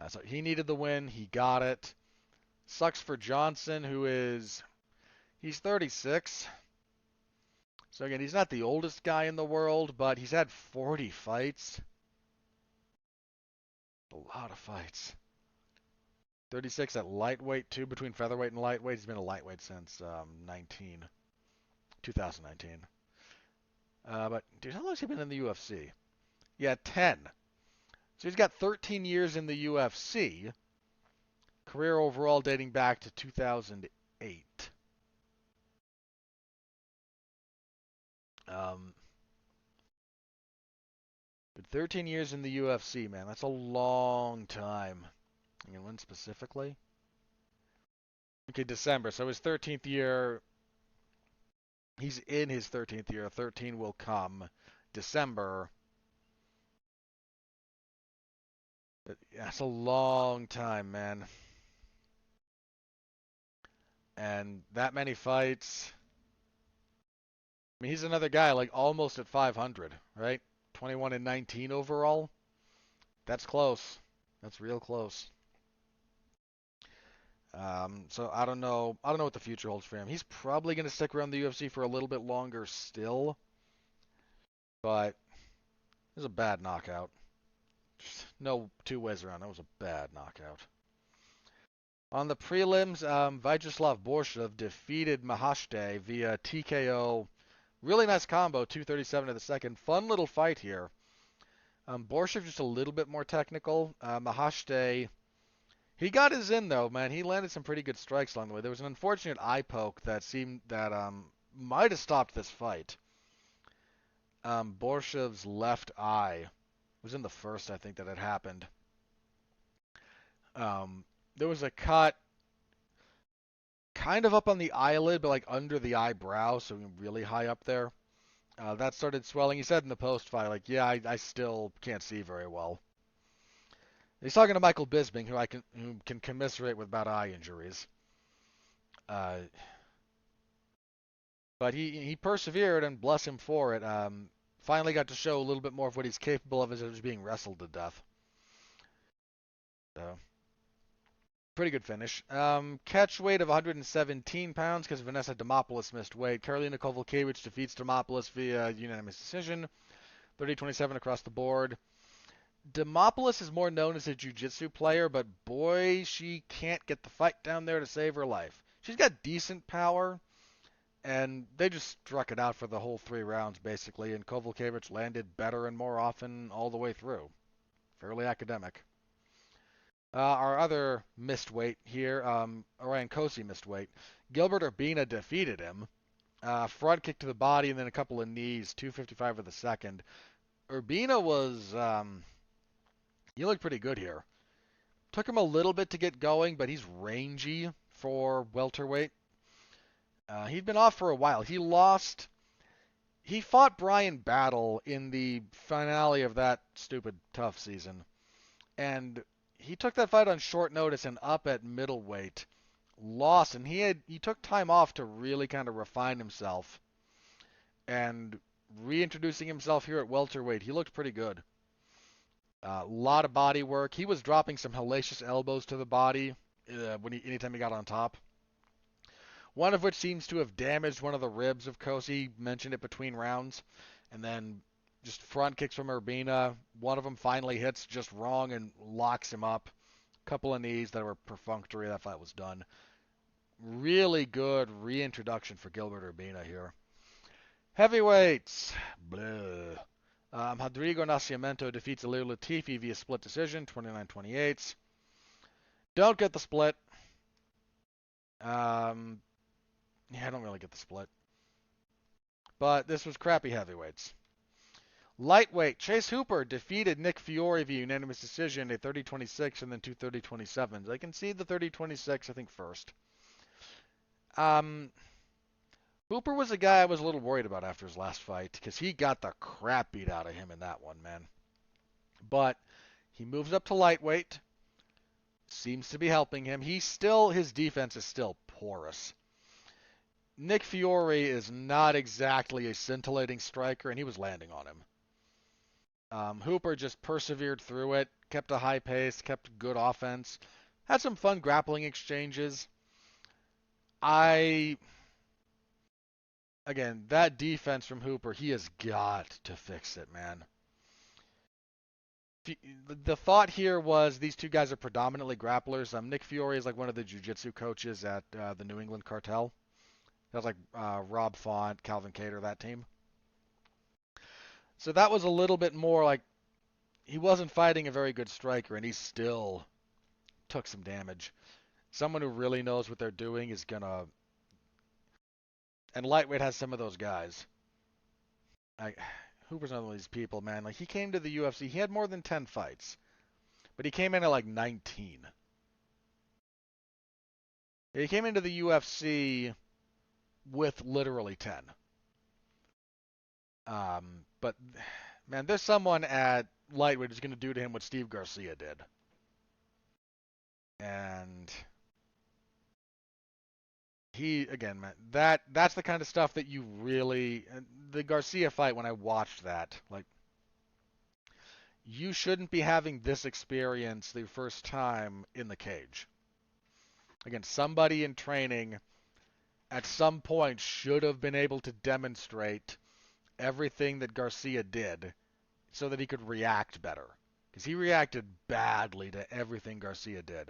so he needed the win. He got it. Sucks for Johnson, he's 36. So again, he's not the oldest guy in the world, but he's had 40 fights. A lot of fights. 36 at lightweight, too, between featherweight and lightweight. He's been a lightweight since 2019. But, dude, how long has he been in the UFC? Yeah, 10. So he's got 13 years in the UFC. Career overall dating back to 2008. But 13 years in the UFC, man, that's a long time. And when specifically? Okay, December. So his 13th year, he's in his 13th year. 13 will come December. But that's a long time, man. And that many fights. I mean, he's another guy like almost at 500, right? 21 and 19 overall. That's close. That's real close. So I don't know. I don't know what the future holds for him. He's probably going to stick around the UFC for a little bit longer still, but it was a bad knockout. Just no two ways around. That was a bad knockout. On the prelims, Vyacheslav Borshev defeated Mahashte via TKO. Really nice combo, 237 to the second. Fun little fight here. Borshev just a little bit more technical. Mahashte, he got his in though, man. He landed some pretty good strikes along the way. There was an unfortunate eye poke that seemed that might have stopped this fight. Borshev's left eye was in the first, I think, that it happened. There was a cut kind of up on the eyelid, but like under the eyebrow, so really high up there. That started swelling. He said in the post fight, like, yeah, I still can't see very well. He's talking to Michael Bisping, who can commiserate with bad eye injuries. Uh, but he persevered, and bless him for it. Finally got to show a little bit more of what he's capable of as he was being wrestled to death. So, pretty good finish. Catch weight of 117 pounds because Vanessa Demopoulos missed weight. Karolina Kowalkiewicz defeats Demopoulos via unanimous decision. 30-27 across the board. Demopoulos is more known as a jiu-jitsu player, but boy, she can't get the fight down there to save her life. She's got decent power, and they just struck it out for the whole 3 rounds, basically, and Kowalkiewicz landed better and more often all the way through. Fairly academic. Our other missed weight here, Orion Kosi missed weight. Gilbert Urbina defeated him. Front kick to the body and then a couple of knees, 255 for the second. Urbina was, he looked pretty good here. Took him a little bit to get going, but he's rangy for welterweight. He'd been off for a while. He fought Brian Battle in the finale of that stupid tough season. And he took that fight on short notice and up at middleweight lost, and he took time off to really kind of refine himself, and reintroducing himself here at welterweight, he looked pretty good. A lot of body work. He was dropping some hellacious elbows to the body anytime he got on top. One of which seems to have damaged one of the ribs of Kosi. Mentioned it between rounds, and then just front kicks from Urbina. One of them finally hits just wrong and locks him up. Couple of knees that were perfunctory. That fight was done. Really good reintroduction for Gilbert Urbina here. Heavyweights. Blah. Rodrigo Nascimento defeats Ilir Latifi via split decision, 29-28. Don't get the split. Yeah, I don't really get the split. But this was crappy heavyweights. Lightweight, Chase Hooper defeated Nick Fiore via unanimous decision, a 30-26 and then two 30-27s. I can see the 30-26, I think, first. Hooper was a guy I was a little worried about after his last fight because he got the crap beat out of him in that one, man. But he moves up to lightweight. Seems to be helping him. His defense is still porous. Nick Fiore is not exactly a scintillating striker, and he was landing on him. Hooper just persevered through it, kept a high pace, kept good offense, had some fun grappling exchanges. Again, that defense from Hooper, he has got to fix it, man. The thought here was these two guys are predominantly grapplers. Nick Fiore is like one of the jiu-jitsu coaches at the New England Cartel. That was like Rob Font, Calvin Cater, that team. So that was a little bit more like he wasn't fighting a very good striker, and he still took some damage. Someone who really knows what they're doing is gonna. And lightweight has some of those guys. Hooper's one of these people, man. Like, he came to the UFC, he had more than 10 fights, but he came in at like 19. He came into the UFC with literally 10. But man, there's someone at lightweight who's going to do to him what Steve Garcia did. And again, man, that's the kind of stuff that you really, the Garcia fight, when I watched that, like, you shouldn't be having this experience the first time in the cage. Again, somebody in training at some point should have been able to demonstrate everything that Garcia did so that he could react better. Because he reacted badly to everything Garcia did.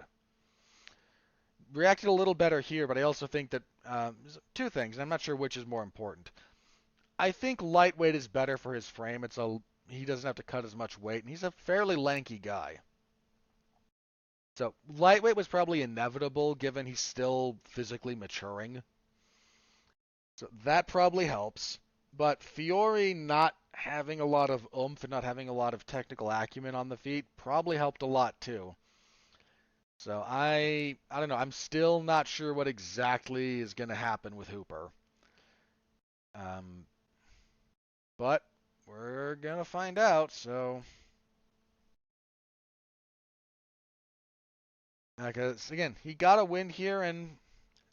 Reacted a little better here, but I also think that two things, and I'm not sure which is more important. I think lightweight is better for his frame. He doesn't have to cut as much weight, and he's a fairly lanky guy. So lightweight was probably inevitable given he's still physically maturing. So that probably helps. But Fiore not having a lot of oomph and not having a lot of technical acumen on the feet probably helped a lot too. So I don't know. I'm still not sure what exactly is going to happen with Hooper. But we're going to find out. So, because again, he got a win here, and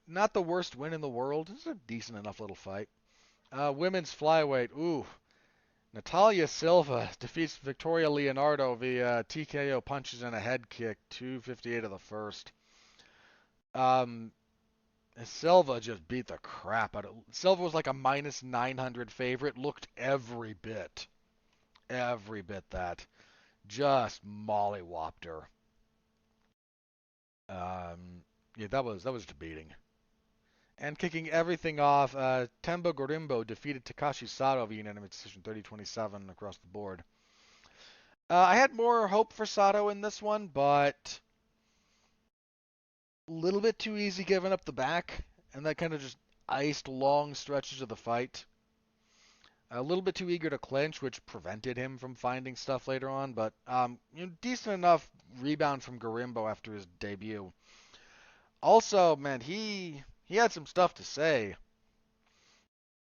not the worst win in the world. It's a decent enough little fight. Women's flyweight. Ooh. Natalia Silva defeats Victoria Leonardo via TKO punches and a head kick, 2:58 of the first. Silva just beat the crap out of Silva was like a minus 900 favorite, looked every bit that. Just mollywopped her. Yeah, that was just beating. And kicking everything off, Temba Gorimbo defeated Takashi Sato via unanimous decision, 30-27 across the board. I had more hope for Sato in this one, but a little bit too easy giving up the back, and that kind of just iced long stretches of the fight. A little bit too eager to clinch, which prevented him from finding stuff later on, but decent enough rebound from Gorimbo after his debut. Also, man, he had some stuff to say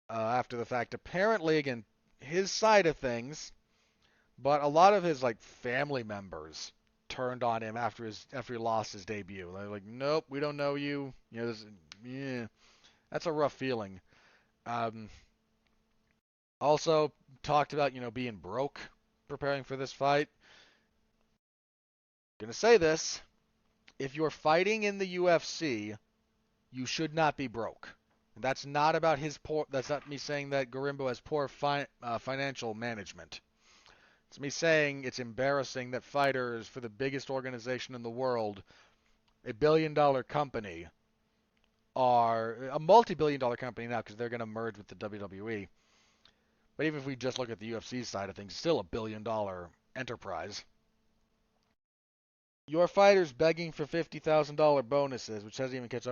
after the fact. Apparently, again, his side of things, but a lot of his like family members turned on him after he lost his debut. They're like, nope, we don't know you. Yeah, that's a rough feeling. Um, Also talked about being broke preparing for this fight. Gonna say this: if you're fighting in the UFC, you should not be broke. And that's not about his poor. That's not me saying that Gorimbo has poor financial management. It's me saying it's embarrassing that fighters for the biggest organization in the world, a billion-dollar company, are a multi-billion-dollar company now because they're going to merge with the WWE. But even if we just look at the UFC side of things, still a billion-dollar enterprise. Your fighters begging for $50,000 bonuses, which hasn't even kept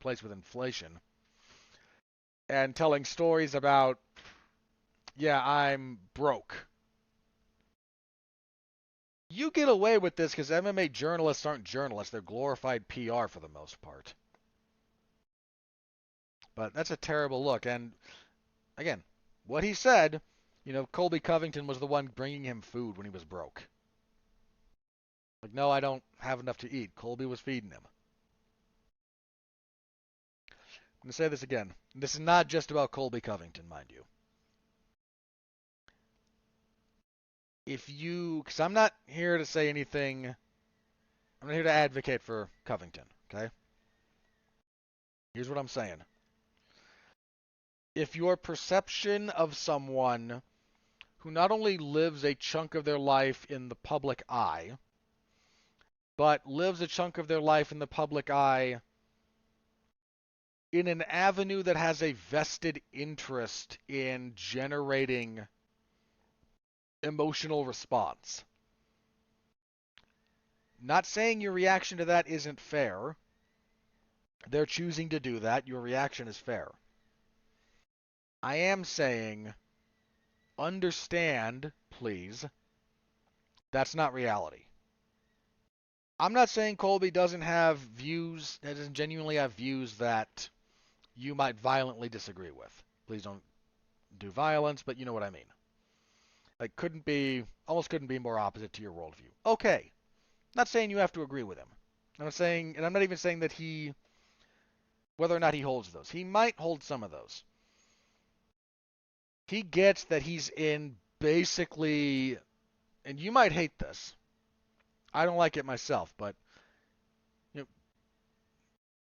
pace with inflation, and telling stories about, yeah, I'm broke. You get away with this because MMA journalists aren't journalists; they're glorified PR for the most part. But that's a terrible look. And again, what he said, Colby Covington was the one bringing him food when he was broke. Like, no, I don't have enough to eat. Colby was feeding him. I'm going to say this again. This is not just about Colby Covington, mind you. Because I'm not here to say anything, I'm not here to advocate for Covington, okay? Here's what I'm saying. If your perception of someone who not only lives a chunk of their life in the public eye, but lives a chunk of their life in the public eye in an avenue that has a vested interest in generating emotional response. Not saying your reaction to that isn't fair. They're choosing to do that. Your reaction is fair. I am saying, understand, please, that's not reality. I'm not saying Colby doesn't genuinely have views that you might violently disagree with. Please don't do violence, but you know what I mean. Like, almost couldn't be more opposite to your worldview. Okay. Not saying you have to agree with him. I'm not even saying that whether or not he holds those. He might hold some of those. He gets that he's in basically, and you might hate this. I don't like it myself, but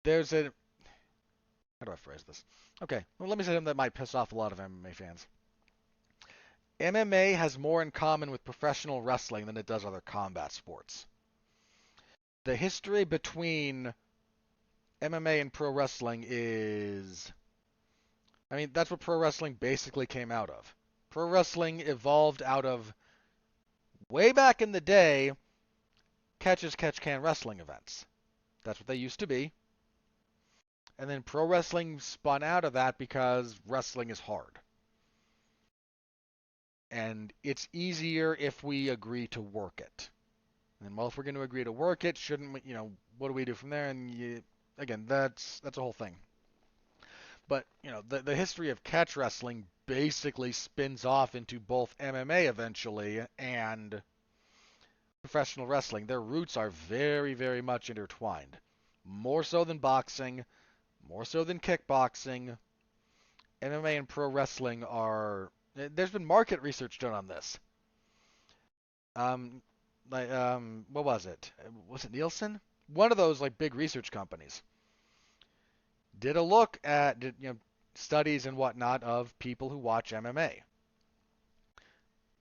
there's a, how do I phrase this? Okay, well, let me say something that might piss off a lot of MMA fans. MMA has more in common with professional wrestling than it does other combat sports. The history between MMA and pro wrestling that's what pro wrestling basically came out of. Pro wrestling evolved out of, way back in the day, catch-as-catch-can wrestling events. That's what they used to be. And then pro wrestling spun out of that because wrestling is hard. And it's easier if we agree to work it. And well, if we're going to agree to work it, shouldn't we, what do we do from there? And again, that's a whole thing. But, the history of catch wrestling basically spins off into both MMA eventually and professional wrestling. Their roots are very, very much intertwined. More so than boxing, more so than kickboxing. MMA and pro wrestling there's been market research done on this. What was it? Was it Nielsen? One of those big research companies did a look at studies and whatnot of people who watch MMA.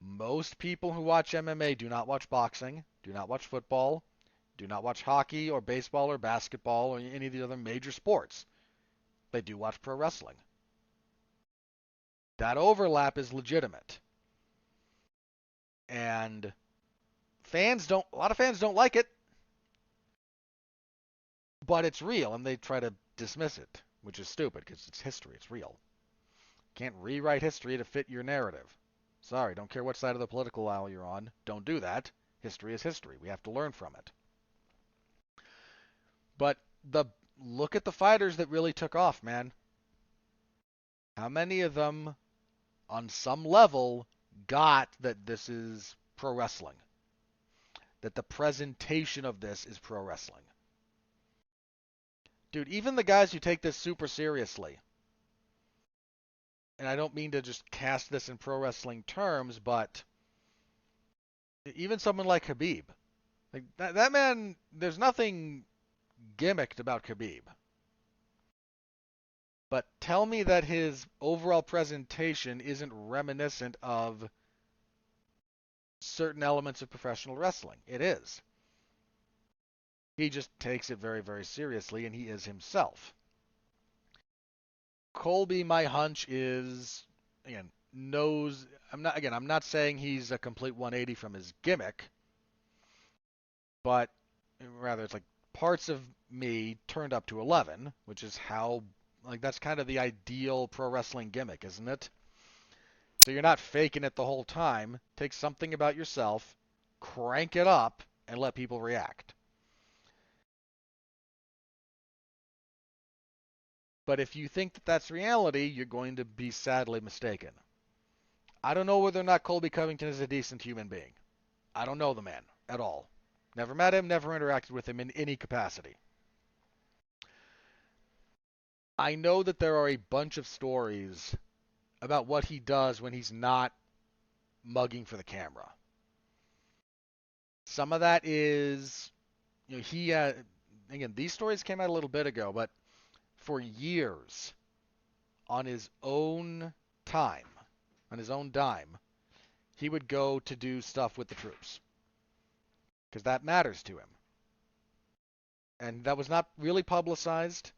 Most people who watch MMA do not watch boxing, do not watch football, do not watch hockey or baseball or basketball or any of the other major sports. They do watch pro wrestling. That overlap is legitimate. And a lot of fans don't like it, but it's real, and they try to dismiss it, which is stupid because it's history. It's real. Can't rewrite history to fit your narrative. Sorry, don't care what side of the political aisle you're on. Don't do that. History is history. We have to learn from it. But look at the fighters that really took off, man. How many of them, on some level, got that this is pro wrestling? that the presentation of this is pro wrestling. Dude, even the guys who take this super seriously, and I don't mean to just cast this in pro wrestling terms, but even someone like Khabib, like that man, there's nothing gimmicked about Khabib. But tell me that his overall presentation isn't reminiscent of certain elements of professional wrestling. It is. He just takes it very, very seriously, and he is himself. Colby, my hunch is, again, knows. I'm not saying he's a complete 180 from his gimmick, but rather it's like parts of me turned up to 11, which is how, like, that's kind of the ideal pro wrestling gimmick, isn't it? So you're not faking it the whole time. Take something about yourself, crank it up, and let people react. But if you think that that's reality, you're going to be sadly mistaken. I don't know whether or not Colby Covington is a decent human being. I don't know the man at all. Never met him, never interacted with him in any capacity. I know that there are a bunch of stories about what he does when he's not mugging for the camera. Some of that is, he, again, these stories came out a little bit ago, but for years, on his own time, on his own dime, he would go to do stuff with the troops. Because that matters to him. And that was not really publicized.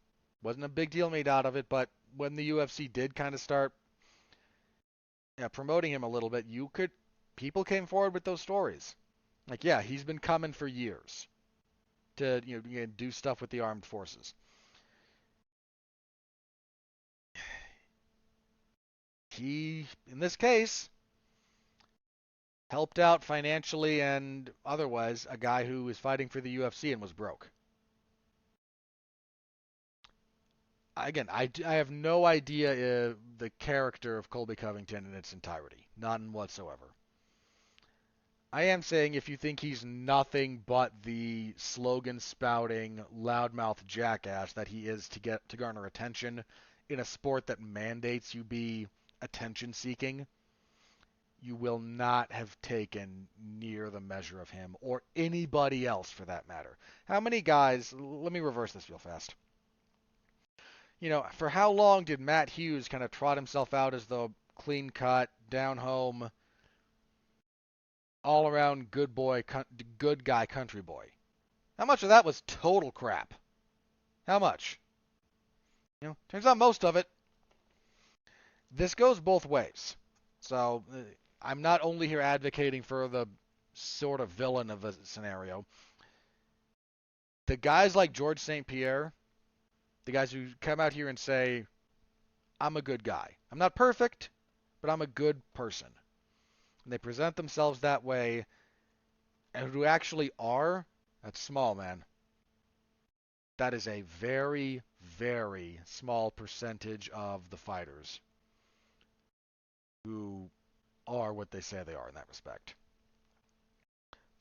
Wasn't a big deal made out of it, but when the UFC did kind of start promoting him a little bit, people came forward with those stories. Like, yeah, he's been coming for years to do stuff with the armed forces. He, in this case, helped out financially and otherwise a guy who was fighting for the UFC and was broke. Again, I have no idea the character of Colby Covington in its entirety. None whatsoever. I am saying if you think he's nothing but the slogan-spouting, loudmouth jackass that he is to garner attention in a sport that mandates you be attention-seeking, you will not have taken near the measure of him, or anybody else for that matter. How many guys, let me reverse this real fast. For how long did Matt Hughes kind of trot himself out as the clean-cut, down-home, all-around good guy country boy? How much of that was total crap? How much? Turns out most of it. This goes both ways. So I'm not only here advocating for the sort of villain of a scenario. The guys like George St. Pierre, the guys who come out here and say, I'm a good guy. I'm not perfect, but I'm a good person. And they present themselves that way, and who actually are, that's small, man. That is a very, very small percentage of the fighters who are what they say they are in that respect.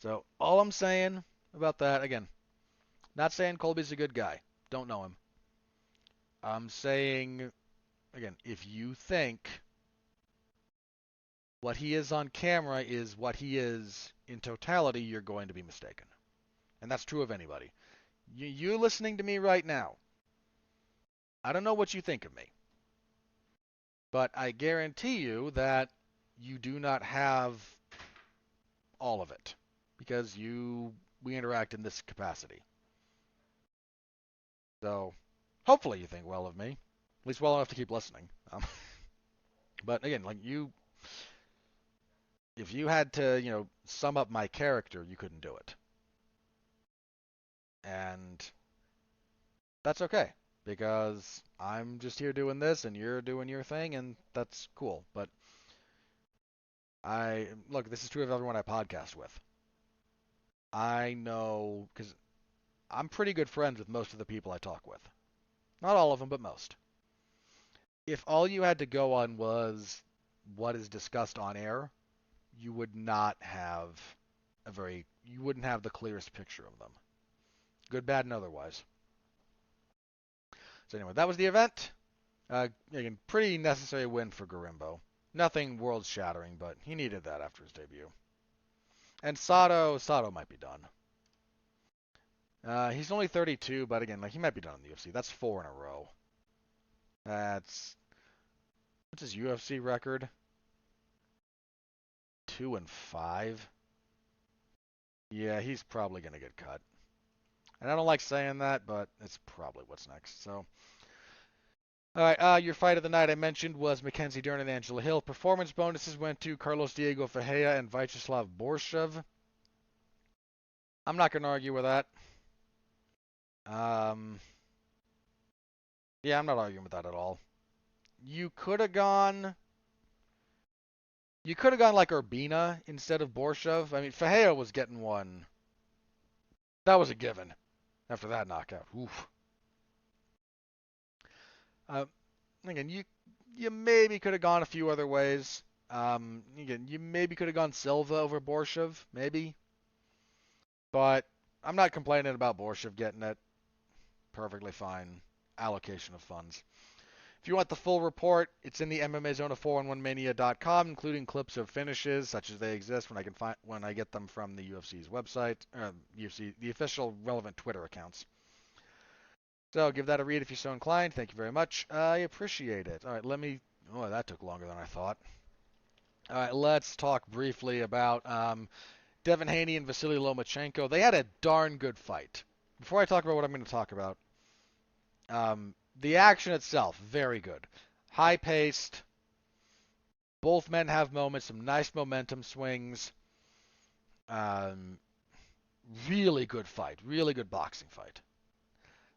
So all I'm saying about that, again, not saying Colby's a good guy. Don't know him. I'm saying, again, if you think what he is on camera is what he is in totality, you're going to be mistaken. And that's true of anybody. You listening to me right now, I don't know what you think of me, but I guarantee you that you do not have all of it because we interact in this capacity. So hopefully you think well of me, at least well enough to keep listening. But again, like if you had to, sum up my character, you couldn't do it. And that's okay because I'm just here doing this and you're doing your thing and that's cool. But look, this is true of everyone I podcast with. I know because I'm pretty good friends with most of the people I talk with. Not all of them, but most. If all you had to go on was what is discussed on air, you would not have you wouldn't have the clearest picture of them. Good, bad, and otherwise. So anyway, that was the event. Again, pretty necessary win for Garimbo. Nothing world-shattering, but he needed that after his debut. And Sato might be done. He's only 32, but again, like he might be done in the UFC. That's 4 in a row. What's his UFC record? 2-5. Yeah, he's probably gonna get cut. And I don't like saying that, but it's probably what's next. So, all right, your fight of the night I mentioned was Mackenzie Dern and Angela Hill. Performance bonuses went to Carlos Diego Ferreira and Vyacheslav Borshev. I'm not gonna argue with that. Yeah, I'm not arguing with that at all. You could have gone like Urbina instead of Borshev. I mean, Ferreira was getting one. That was a given after that knockout. Oof. Again, you maybe could have gone a few other ways. Again, you maybe could have gone Silva over Borshev, maybe. But I'm not complaining about Borshev getting it. Perfectly fine allocation of funds. If you want the full report, it's in the MMA Zone of 411mania.com, including clips of finishes such as they exist when I get them from the UFC's website, the official relevant Twitter accounts. So give that a read if you're so inclined. Thank you very much. I appreciate it. All right, oh, that took longer than I thought. All right, let's talk briefly about Devin Haney and Vasily Lomachenko. They had a darn good fight. Before I talk about what I'm going to talk about, the action itself, very good. High-paced. Both men have moments, some nice momentum swings. Really good fight. Really good boxing fight.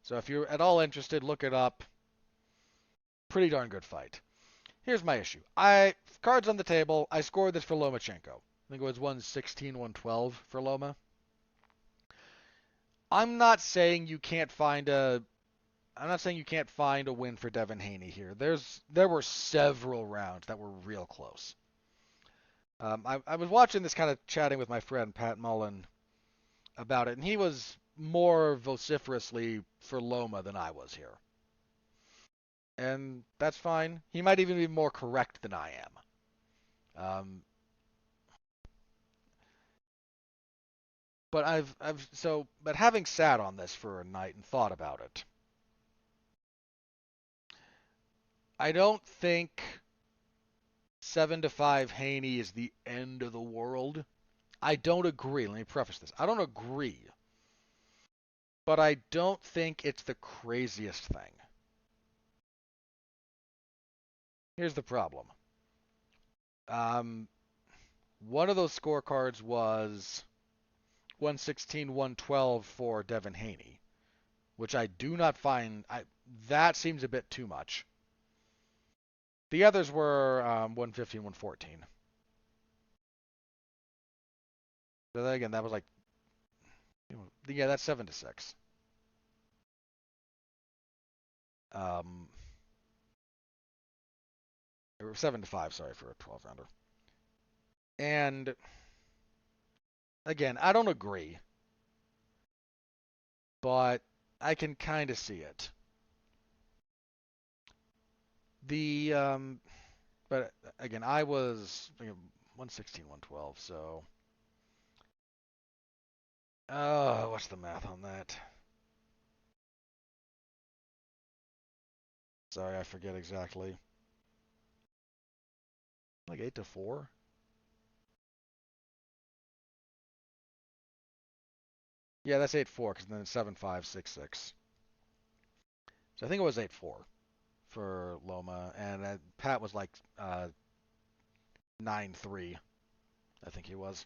So if you're at all interested, look it up. Pretty darn good fight. Here's my issue. Cards on the table. I scored this for Lomachenko. I think it was 116, 112 for Loma. I'm not saying you can't find a win for Devin Haney here. There were several rounds that were real close. I was watching this, kind of chatting with my friend Pat Mullen about it, and he was more vociferously for Loma than I was here. And that's fine. He might even be more correct than I am. But having sat on this for a night and thought about it, I don't think 7-5 Haney is the end of the world. I don't agree. Let me preface this. I don't agree. But I don't think it's the craziest thing. Here's the problem. One of those scorecards was 116, 112 for Devin Haney, which I do not find. That seems a bit too much. The others were 115, 114. So again, that was like, yeah, that's 7-6. Or 7-5, sorry, for a 12 rounder. And again, I don't agree, but I can kind of see it. But again, I was 116, 112, so what's the math on that? Sorry, I forget exactly. Like 8-4? Yeah, that's 8-4, because then it's 7-5, 6-6. So I think it was 8-4 for Loma, and Pat was like 9-3, I think he was.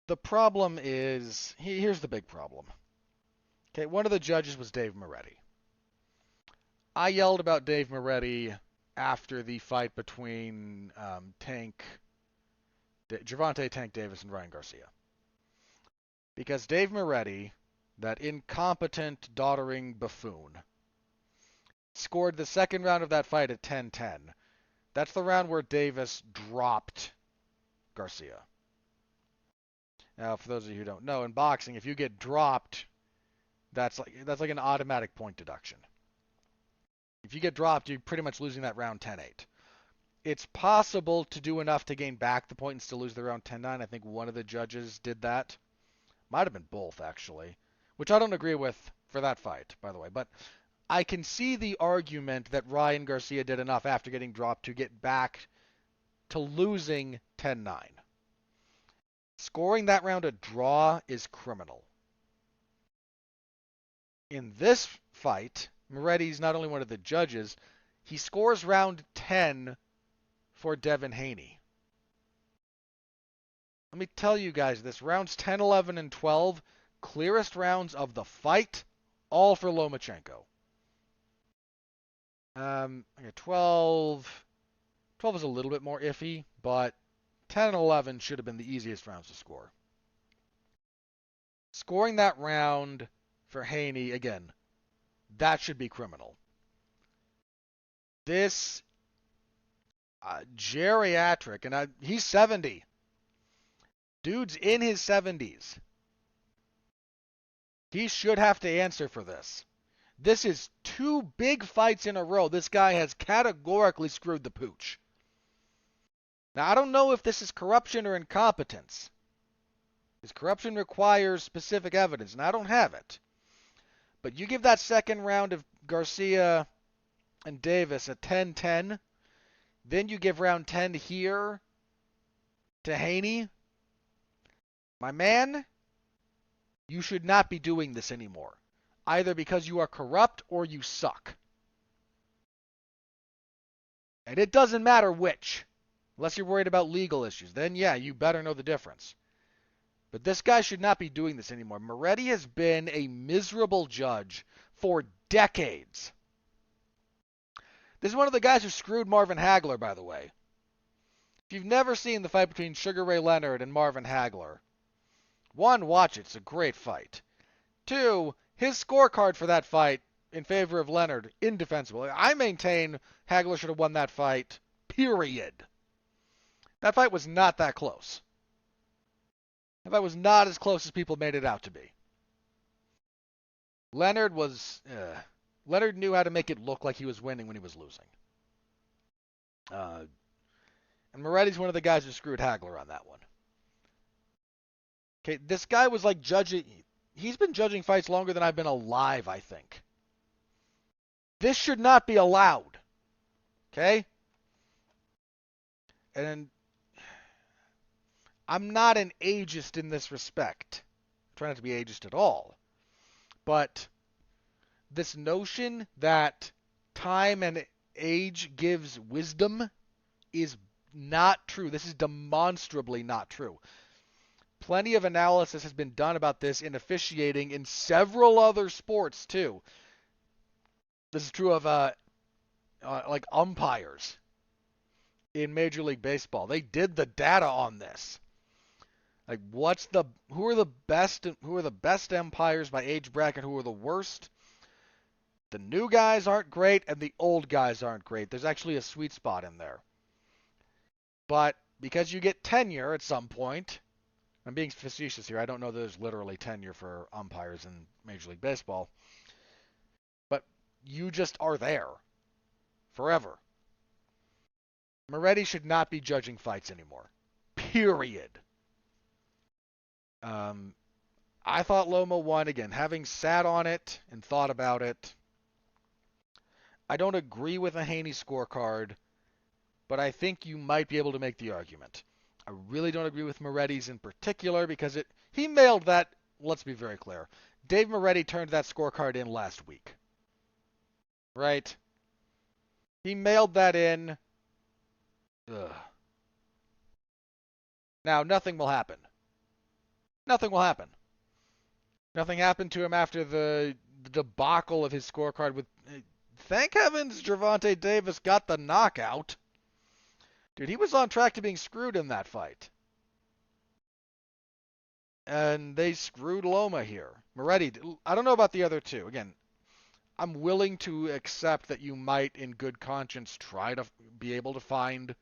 The problem is, here's the big problem. Okay, one of the judges was Dave Moretti. I yelled about Dave Moretti after the fight between Gervonta Tank Davis and Ryan Garcia. Because Dave Moretti, that incompetent, doddering buffoon, scored the second round of that fight at 10-10, That's the round where Davis dropped Garcia. Now, for those of you who don't know, in boxing, if you get dropped, that's like an automatic point deduction. If you get dropped, you're pretty much losing that round 10-8. It's possible to do enough to gain back the point and still lose the round 10-9. I think one of the judges did that. Might have been both, actually, which I don't agree with for that fight, by the way. But I can see the argument that Ryan Garcia did enough after getting dropped to get back to losing 10-9. Scoring that round a draw is criminal. In this fight, Moretti's not only one of the judges, he scores round 10 for Devin Haney. Let me tell you guys this. Rounds 10, 11, and 12, clearest rounds of the fight, all for Lomachenko. 12 is a little bit more iffy, but 10 and 11 should have been the easiest rounds to score. Scoring that round for Haney, again, that should be criminal. This geriatric, and he's 70. Dude's in his 70s. He should have to answer for this. This is 2 big fights in a row. This guy has categorically screwed the pooch. Now, I don't know if this is corruption or incompetence. Because corruption requires specific evidence, and I don't have it. But you give that second round of Garcia and Davis a 10-10, then you give round 10 here to Haney. My man, you should not be doing this anymore. Either because you are corrupt or you suck. And it doesn't matter which. Unless you're worried about legal issues. Then, yeah, you better know the difference. But this guy should not be doing this anymore. Moretti has been a miserable judge for decades. This is one of the guys who screwed Marvin Hagler, by the way. If you've never seen the fight between Sugar Ray Leonard and Marvin Hagler, 1, watch it. It's a great fight. 2, his scorecard for that fight in favor of Leonard, indefensible. I maintain Hagler should have won that fight, period. That fight was not that close. That fight was not as close as people made it out to be. Leonard knew how to make it look like he was winning when he was losing. And Moretti's one of the guys who screwed Hagler on that one. Okay, this guy was like judging. He's been judging fights longer than I've been alive, I think. This should not be allowed. Okay? And I'm not an ageist in this respect. I'm trying not to be ageist at all. But this notion that time and age gives wisdom is not true. This is demonstrably not true. Plenty of analysis has been done about this in officiating in several other sports, too. This is true of like umpires in Major League Baseball. They did the data on this. Like, who are the best umpires by age bracket? Who are the worst? The new guys aren't great, and the old guys aren't great. There's actually a sweet spot in there. But because you get tenure at some point, I'm being facetious here. I don't know that there's literally tenure for umpires in Major League Baseball. But you just are there forever. Moretti should not be judging fights anymore. Period. I thought Loma won. Again, having sat on it and thought about it, I don't agree with a Haney scorecard, but I think you might be able to make the argument. I really don't agree with Moretti's in particular because he mailed that. Let's be very clear. Dave Moretti turned that scorecard in last week. Right? He mailed that in. Ugh. Now, nothing will happen. Nothing will happen. Nothing happened to him after the debacle of his scorecard with... Thank heavens Gervonta Davis got the knockout. Dude, he was on track to being screwed in that fight. And they screwed Loma here. Moretti, I don't know about the other two. Again, I'm willing to accept that you might, in good conscience, try to be able to find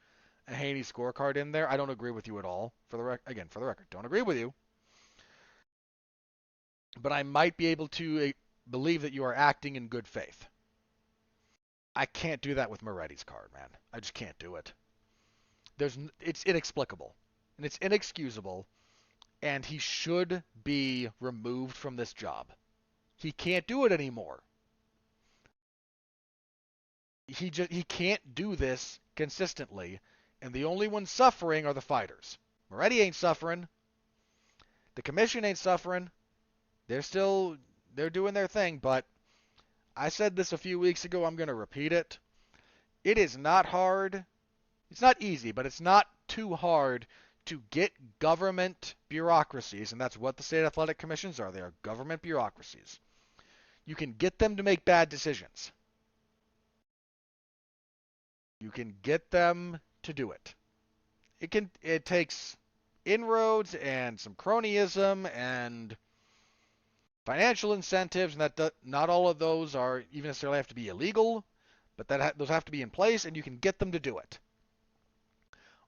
a Haney scorecard in there. I don't agree with you at all. Again, for the record, don't agree with you. But I might be able to believe that you are acting in good faith. I can't do that with Moretti's card, man. I just can't do it. It's inexplicable, and it's inexcusable, and he should be removed from this job. He can't do it anymore. He can't do this consistently, and the only ones suffering are the fighters. Moretti ain't suffering. The commission ain't suffering. They're doing their thing, but I said this a few weeks ago. I'm going to repeat it. It is not hard. It's not easy, but it's not too hard to get government bureaucracies, and that's what the state athletic commissions are. They are government bureaucracies. You can get them to make bad decisions. You can get them to do it. It takes inroads and some cronyism and financial incentives, and that not all of those are even necessarily have to be illegal, but those have to be in place, and you can get them to do it.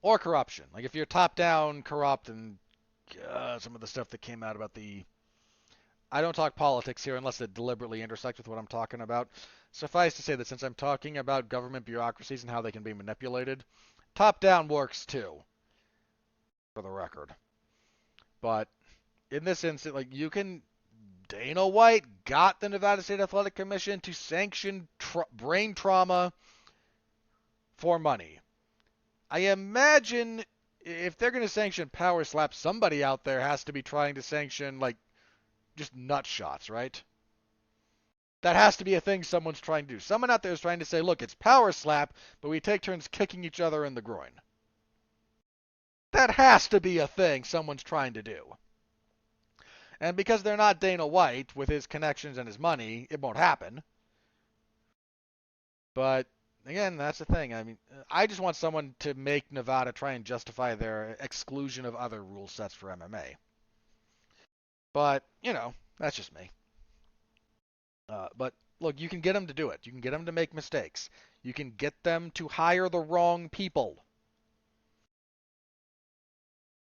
Or corruption. Like if you're top-down corrupt, and some of the stuff that came out about I don't talk politics here unless it deliberately intersects with what I'm talking about. Suffice to say that since I'm talking about government bureaucracies and how they can be manipulated, top-down works too, for the record. But in this instance, like Dana White got the Nevada State Athletic Commission to sanction brain trauma for money. I imagine if they're going to sanction power slap, somebody out there has to be trying to sanction, like, just nut shots, right? That has to be a thing someone's trying to do. Someone out there is trying to say, look, it's power slap, but we take turns kicking each other in the groin. That has to be a thing someone's trying to do. And because they're not Dana White, with his connections and his money, it won't happen. But, again, that's the thing. I mean, I just want someone to make Nevada try and justify their exclusion of other rule sets for MMA. But, that's just me. But, look, you can get them to do it. You can get them to make mistakes. You can get them to hire the wrong people.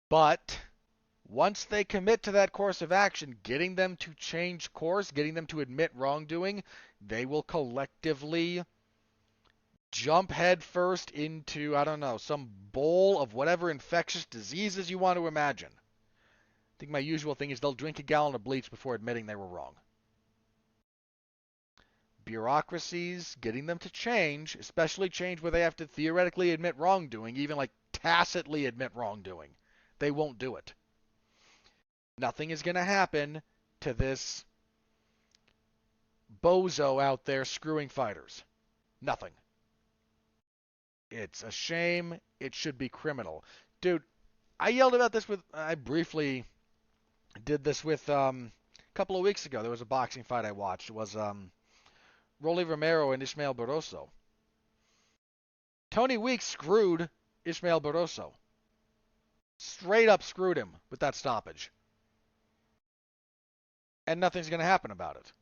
But once they commit to that course of action, getting them to change course, getting them to admit wrongdoing, they will collectively jump headfirst into, I don't know, some bowl of whatever infectious diseases you want to imagine. I think my usual thing is they'll drink a gallon of bleach before admitting they were wrong. Bureaucracies, getting them to change, especially change where they have to theoretically admit wrongdoing, even like tacitly admit wrongdoing, they won't do it. Nothing is going to happen to this bozo out there screwing fighters. Nothing. It's a shame. It should be criminal. Dude, I briefly did this with, a couple of weeks ago. There was a boxing fight I watched. It was, Rolly Romero and Ismael Barroso. Tony Weeks screwed Ismael Barroso. Straight up screwed him with that stoppage. And nothing's going to happen about it.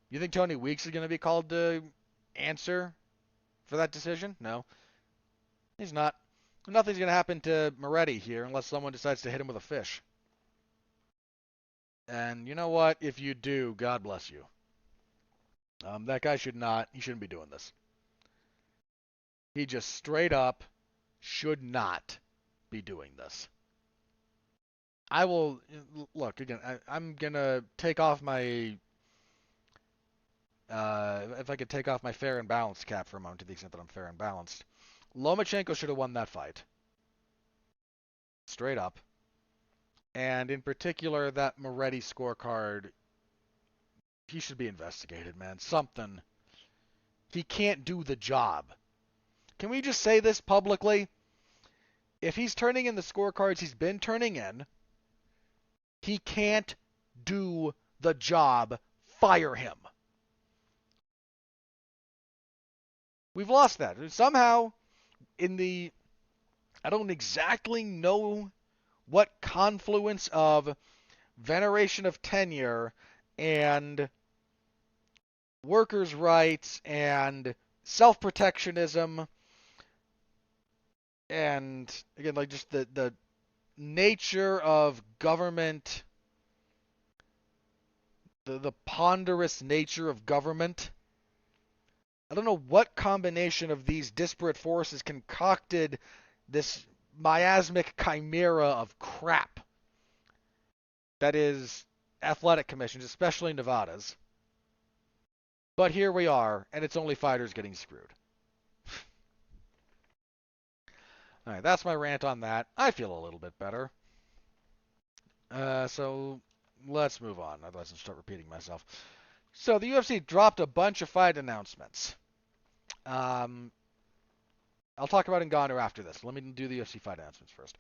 You think Tony Weeks is going to be called to answer for that decision? No. He's not. Nothing's going to happen to Moretti here unless someone decides to hit him with a fish. And you know what? If you do, God bless you. That guy he shouldn't be doing this. He just straight up should not be doing this. I will, look, again, I'm going to take off my, if I could take off my fair and balanced cap for a moment to the extent that I'm fair and balanced. Lomachenko should have won that fight. Straight up. And in particular, that Moretti scorecard, he should be investigated, man. Something. He can't do the job. Can we just say this publicly? If he's turning in the scorecards he's been turning in, he can't do the job. Fire him. We've lost that. Somehow, I don't exactly know what confluence of veneration of tenure and workers' rights and self-protectionism, and again, like just the nature of government, the ponderous nature of government. I don't know what combination of these disparate forces concocted this miasmic chimera of crap that is athletic commissions, especially Nevada's. But here we are, and it's only fighters getting screwed. All right, that's my rant on that. I feel a little bit better. So let's move on. Otherwise, I'll start repeating myself. So the UFC dropped a bunch of fight announcements. I'll talk about Ngannou after this. Let me do the UFC fight announcements first.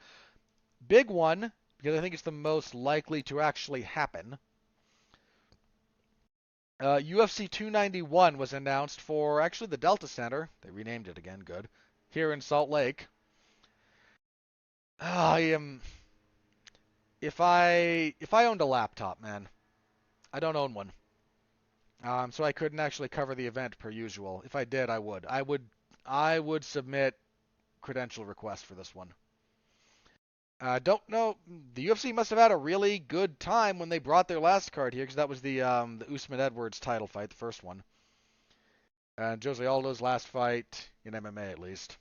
Big one, because I think it's the most likely to actually happen. UFC 291 was announced for actually the Delta Center. They renamed it again. Good. Here in Salt Lake. I am. If I owned a laptop, man, I don't own one. So I couldn't actually cover the event per usual. If I did, I would. I would submit credential request for this one. Don't know. The UFC must have had a really good time when they brought their last card here, because that was the Usman Edwards title fight, the first one. And Jose Aldo's last fight in MMA, at least.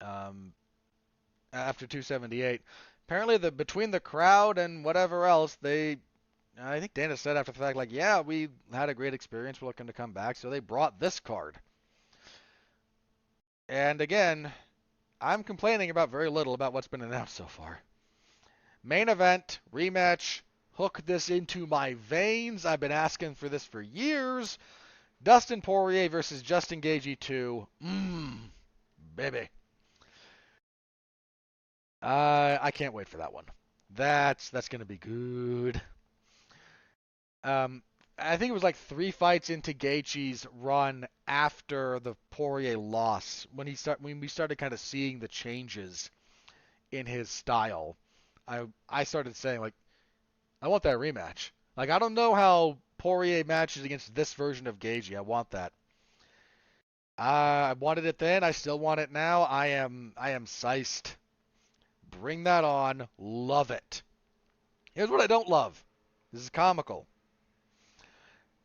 After 278. Apparently, between the crowd and whatever else, I think Dana said after the fact, like, yeah, we had a great experience. We're looking to come back, so they brought this card. And again, I'm complaining about very little about what's been announced so far. Main event, rematch, hook this into my veins. I've been asking for this for years. Dustin Poirier versus Justin Gaethje 2. Baby. I can't wait for that one. That's going to be good. I think it was like 3 fights into Gaethje's run after the Poirier loss when we started kind of seeing the changes in his style. I started saying, like, I want that rematch. Like, I don't know how Poirier matches against this version of Gaethje. I want that. I wanted it then. I still want it now. I am psyched. Bring that on. Love it. Here's what I don't love. This is comical.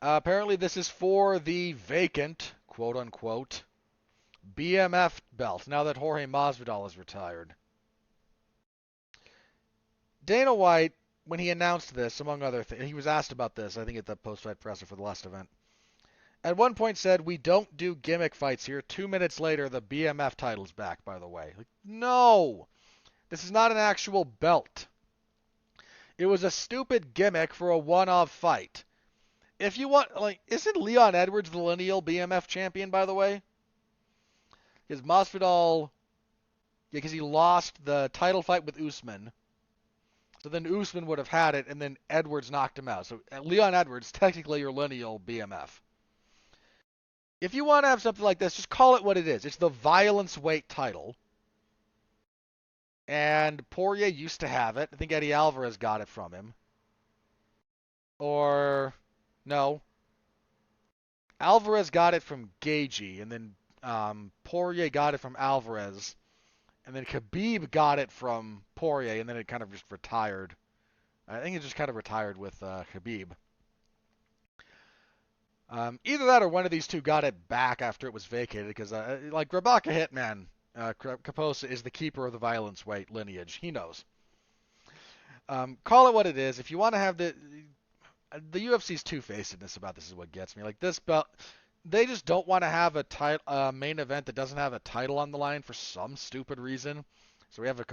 Apparently this is for the vacant, quote unquote, BMF belt, now that Jorge Masvidal is retired. Dana White, when he announced this, among other things, he was asked about this, I think at the post-fight presser for the last event, at one point said, we don't do gimmick fights here. 2 minutes later, the BMF title's back, by the way. Like, no! This is not an actual belt. It was a stupid gimmick for a one-off fight. If you want, like, isn't Leon Edwards the lineal BMF champion, by the way? Because Masvidal, because he lost the title fight with Usman. So then Usman would have had it, and then Edwards knocked him out. So Leon Edwards, technically your lineal BMF. If you want to have something like this, just call it what it is. It's the violence weight title. And Poirier used to have it. I think Eddie Alvarez got it from him. Or, no. Alvarez got it from Gaethje, and then Poirier got it from Alvarez. And then Khabib got it from Poirier, and then it kind of just retired. I think it just kind of retired with Khabib. Either that or one of these two got it back after it was vacated, because like Rabaka Hitman Kaposa is the keeper of the violence weight lineage. He knows. Call it what it is. If you want to have the UFC's two-facedness about this is what gets me. Like this belt, they just don't want to have a main event that doesn't have a title on the line for some stupid reason. So we have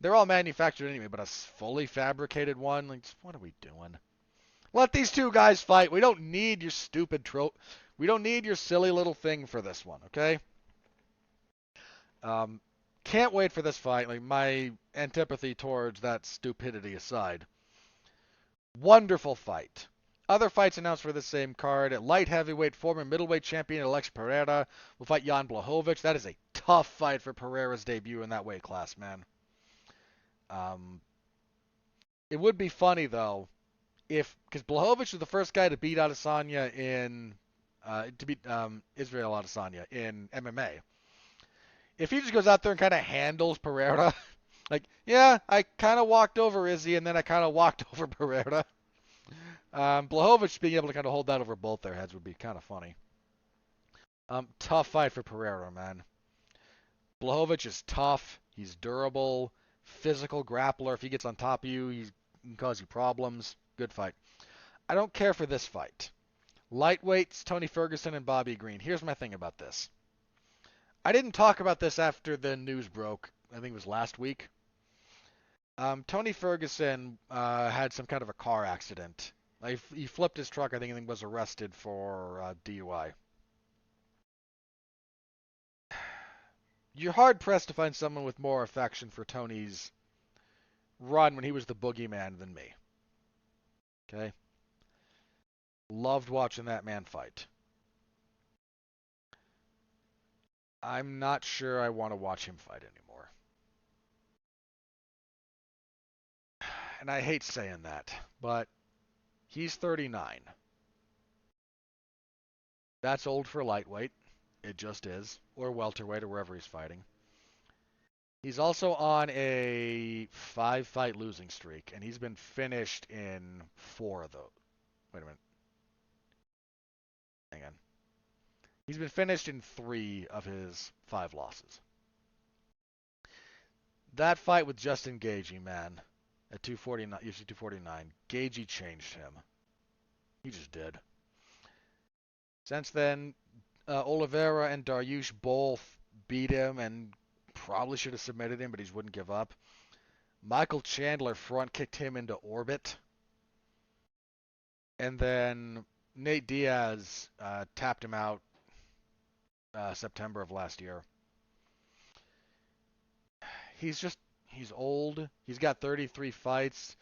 they're all manufactured anyway, but a fully fabricated one. Like, what are we doing? Let these two guys fight. We don't need your stupid trope. We don't need your silly little thing for this one, okay? Can't wait for this fight. Like, my antipathy towards that stupidity aside. Wonderful fight. Other fights announced for the same card. At light heavyweight, former middleweight champion Alex Pereira will fight Jan Blachowicz. That is a tough fight for Pereira's debut in that weight class, man. It would be funny, though, if because Blachowicz was the first guy to beat Adesanya in to beat Israel Adesanya in MMA. If he just goes out there and kind of handles Pereira, like yeah, I kind of walked over Izzy and then I kind of walked over Pereira. Blachowicz being able to kind of hold that over both their heads would be kind of funny. Tough fight for Pereira, man. Blachowicz is tough. He's durable, physical grappler. If he gets on top of you, he can cause you problems. Good fight. I don't care for this fight. Lightweights, Tony Ferguson and Bobby Green. Here's my thing about this. I didn't talk about this after the news broke. I think it was last week. Tony Ferguson had some kind of a car accident. He flipped his truck, I think, and was arrested for DUI. You're hard-pressed to find someone with more affection for Tony's run when he was the boogeyman than me. Okay? Loved watching that man fight. I'm not sure I want to watch him fight anymore. And I hate saying that, but he's 39. That's old for lightweight. It just is. Or welterweight, or wherever he's fighting. He's also on a 5-fight losing streak, and he's been finished in 4 of those. Wait a minute. Hang on. He's been finished in 3 of his 5 losses. That fight with Justin Gaethje, man, at 249, UFC 249, Gaethje changed him. He just did. Since then, Oliveira and Dariush both beat him and probably should have submitted him, but he wouldn't give up. Michael Chandler front kicked him into orbit. And then Nate Diaz tapped him out September of last year. He's old. He's got 33 fights.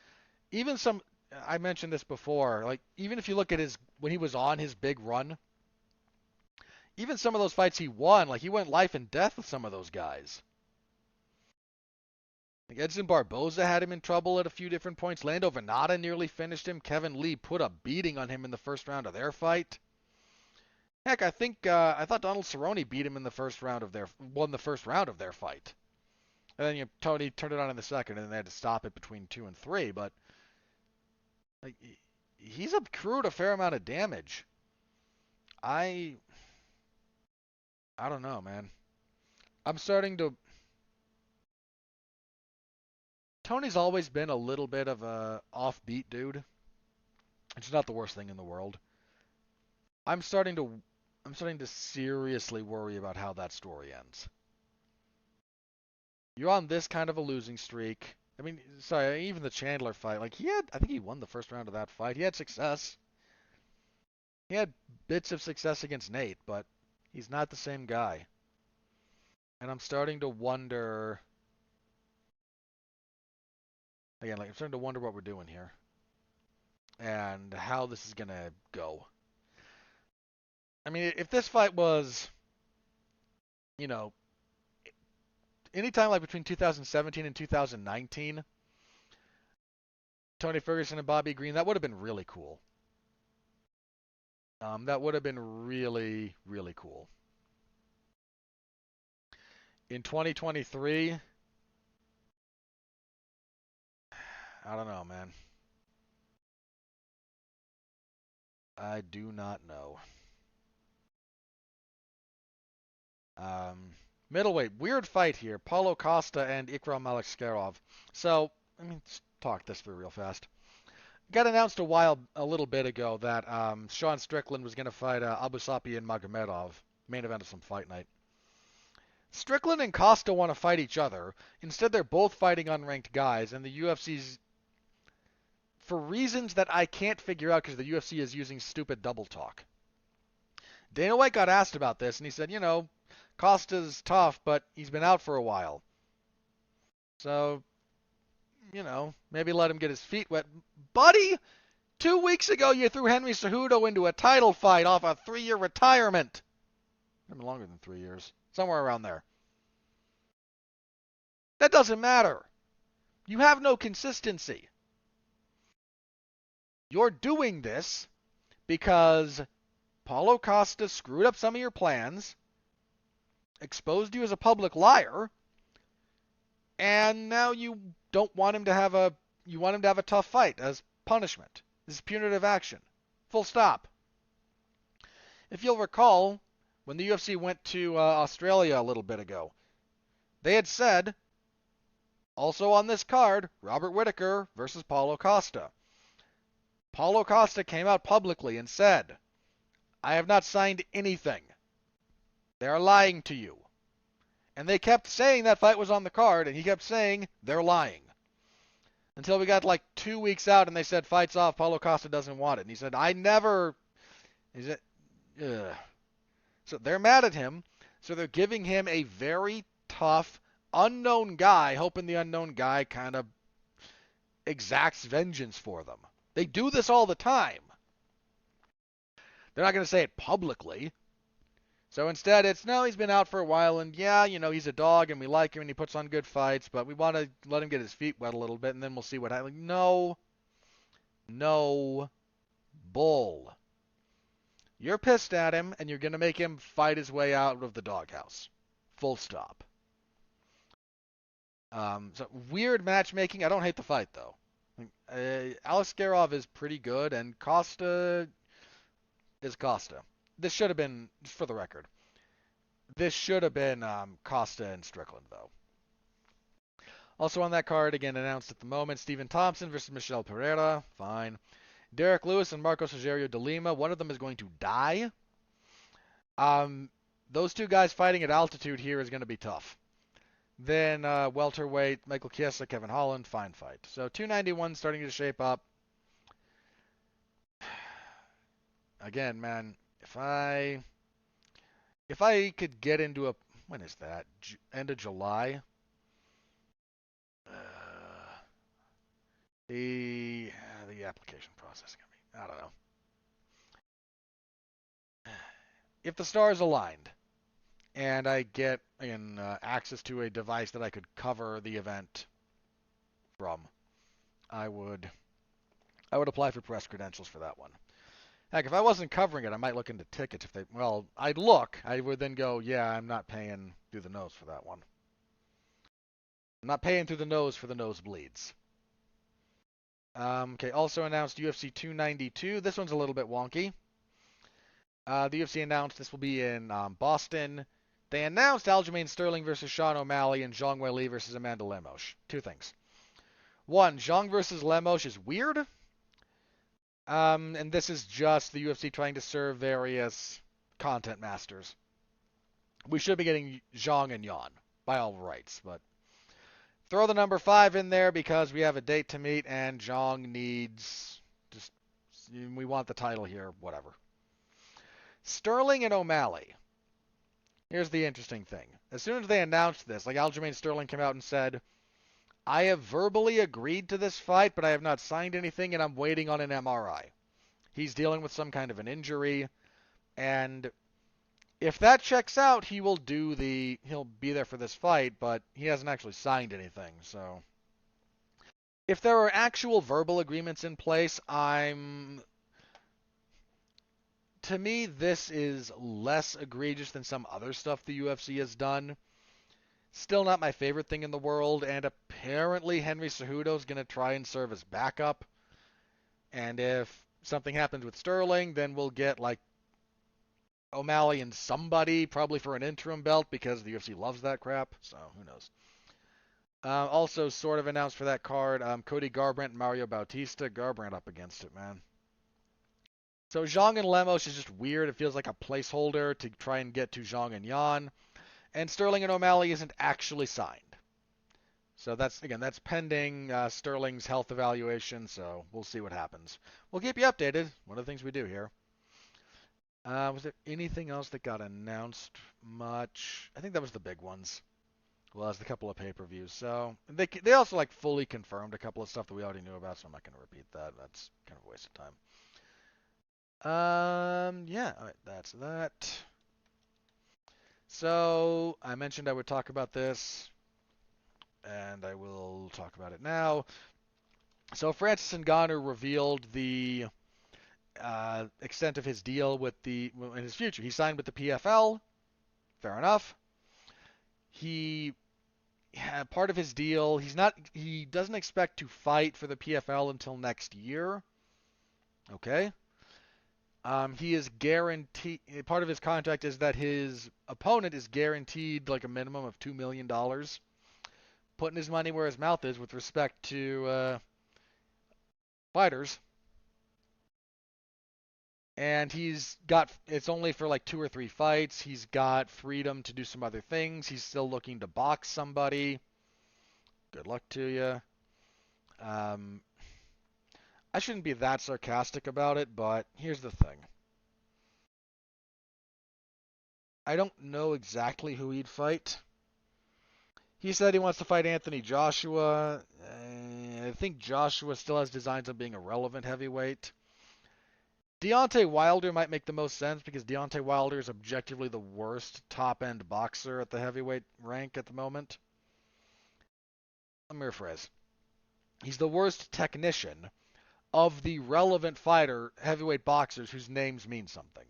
Even some, I mentioned this before, like even if you look at when he was on his big run, even some of those fights he won, like he went life and death with some of those guys. Like Edson Barboza had him in trouble at a few different points. Lando Venata nearly finished him. Kevin Lee put a beating on him in the first round of their fight. Heck, I thought Donald Cerrone beat him in the first round of won the first round of their fight. And then Tony turned it on in the second, and then they had to stop it between 2 and 3. But like, he's accrued a fair amount of damage. I don't know, man. I'm starting to. Tony's always been a little bit of a offbeat dude. It's not the worst thing in the world. I'm starting to seriously worry about how that story ends. You're on this kind of a losing streak. I mean, sorry, even the Chandler fight, like I think he won the first round of that fight. He had success. He had bits of success against Nate, but he's not the same guy. And I'm starting to wonder, again, like I'm starting to wonder what we're doing here. And how this is going to go. I mean, if this fight was, anytime like between 2017 and 2019, Tony Ferguson and Bobby Green, that would have been really cool. That would have been really, really cool. In 2023, I don't know, man. I do not know. Middleweight, weird fight here. Paulo Costa and Ikram Alexskarov. So, let's talk this for real fast. Got announced a little bit ago that Sean Strickland was going to fight Abu Sapi and Magomedov, main event of some fight night. Strickland and Costa want to fight each other. Instead, they're both fighting unranked guys, and the UFC's, for reasons that I can't figure out because the UFC is using stupid double talk. Dana White got asked about this, and he said, Costa's tough, but he's been out for a while. So, maybe let him get his feet wet. Buddy, 2 weeks ago you threw Henry Cejudo into a title fight off a 3-year retirement. Maybe longer than 3 years. Somewhere around there. That doesn't matter. You have no consistency. You're doing this because Paulo Costa screwed up some of your plans, exposed you as a public liar, and now you don't want him to have a you want him to have a tough fight as punishment. This is punitive action. Full stop. If you'll recall, when the UFC went to Australia a little bit ago, they had said, also on this card, Robert Whittaker versus Paulo Costa. Paulo Costa came out publicly and said, I have not signed anything. They are lying to you. And they kept saying that fight was on the card, and he kept saying, they're lying. Until we got like 2 weeks out, and they said, fight's off, Paulo Costa doesn't want it. And he said, I never... He said, ugh. So they're mad at him, so they're giving him a very tough, unknown guy, hoping the unknown guy kind of exacts vengeance for them. They do this all the time. They're not going to say it publicly. So instead, it's, no, he's been out for a while, and yeah, you know, he's a dog, and we like him, and he puts on good fights, but we want to let him get his feet wet a little bit, and then we'll see what happens. No. No. Bull. You're pissed at him, and you're going to make him fight his way out of the doghouse. Full stop. So weird matchmaking. I don't hate the fight, though. Aliskerov is pretty good, and Costa is Costa. This should have been, just for the record, this should have been Costa and Strickland, though. Also on that card, again announced at the moment, Stephen Thompson versus Michel Pereira. Fine. Derek Lewis and Marcos Rogerio de Lima. One of them is going to die. Those two guys fighting at altitude here is going to be tough. Then welterweight, Michael Chiesa, Kevin Holland. Fine fight. So 291 starting to shape up. Again, man, if I could get into a, when is that? End of July. The application process is gonna be, I don't know. If the stars aligned and I get access to a device that I could cover the event from, I would apply for press credentials for that one. Heck, if I wasn't covering it, I might look into tickets. If they, well, I'd look. I would then go, yeah, I'm not paying through the nose for that one. I'm not paying through the nose for the nosebleeds. Okay, also announced UFC 292. This one's a little bit wonky. The UFC announced this will be in Boston. They announced Aljamain Sterling versus Sean O'Malley and Zhang Weili versus Amanda Lemos. Two things. One, Zhang versus Lemos is weird. And this is just the UFC trying to serve various content masters. We should be getting Zhang and Yan by all rights, but throw the number 5 in there because we have a date to meet and Zhang needs just, we want the title here, whatever. Sterling and O'Malley. Here's the interesting thing. As soon as they announced this, like Aljamain Sterling came out and said, I have verbally agreed to this fight, but I have not signed anything, and I'm waiting on an MRI. He's dealing with some kind of an injury, and if that checks out, he'll be there for this fight, but he hasn't actually signed anything, so. If there are actual verbal agreements in place, to me, this is less egregious than some other stuff the UFC has done. Still not my favorite thing in the world, and apparently Henry Cejudo's going to try and serve as backup. And if something happens with Sterling, then we'll get like O'Malley and somebody, probably for an interim belt, because the UFC loves that crap, so who knows. Also sort of announced for that card, Cody Garbrandt and Mario Bautista. Garbrandt up against it, man. So Zhang and Lemos is just weird. It feels like a placeholder to try and get to Zhang and Yan. And Sterling and O'Malley isn't actually signed. So that's pending Sterling's health evaluation, so we'll see what happens. We'll keep you updated. One of the things we do here. Was there anything else that got announced much? I think that was the big ones. Well, as the couple of pay-per-views. So they also like fully confirmed a couple of stuff that we already knew about, so I'm not going to repeat that. That's kind of a waste of time. Yeah, all right, that's that. So I mentioned I would talk about this, and I will talk about it now. So Francis Ngannou revealed the extent of his deal with in his future. He signed with the PFL. Fair enough. He part of his deal. He doesn't expect to fight for the PFL until next year. Okay. He is guaranteed. Part of his contract is that his opponent is guaranteed like a minimum of $2 million. Putting his money where his mouth is with respect to fighters. And it's only for like 2 or 3 fights. He's got freedom to do some other things. He's still looking to box somebody. Good luck to you. Um, I shouldn't be that sarcastic about it, but here's the thing. I don't know exactly who he'd fight. He said he wants to fight Anthony Joshua. I think Joshua still has designs on being a relevant heavyweight. Deontay Wilder might make the most sense because Deontay Wilder is objectively the worst top-end boxer at the heavyweight rank at the moment. Let me rephrase. He's the worst technician of the relevant heavyweight boxers whose names mean something.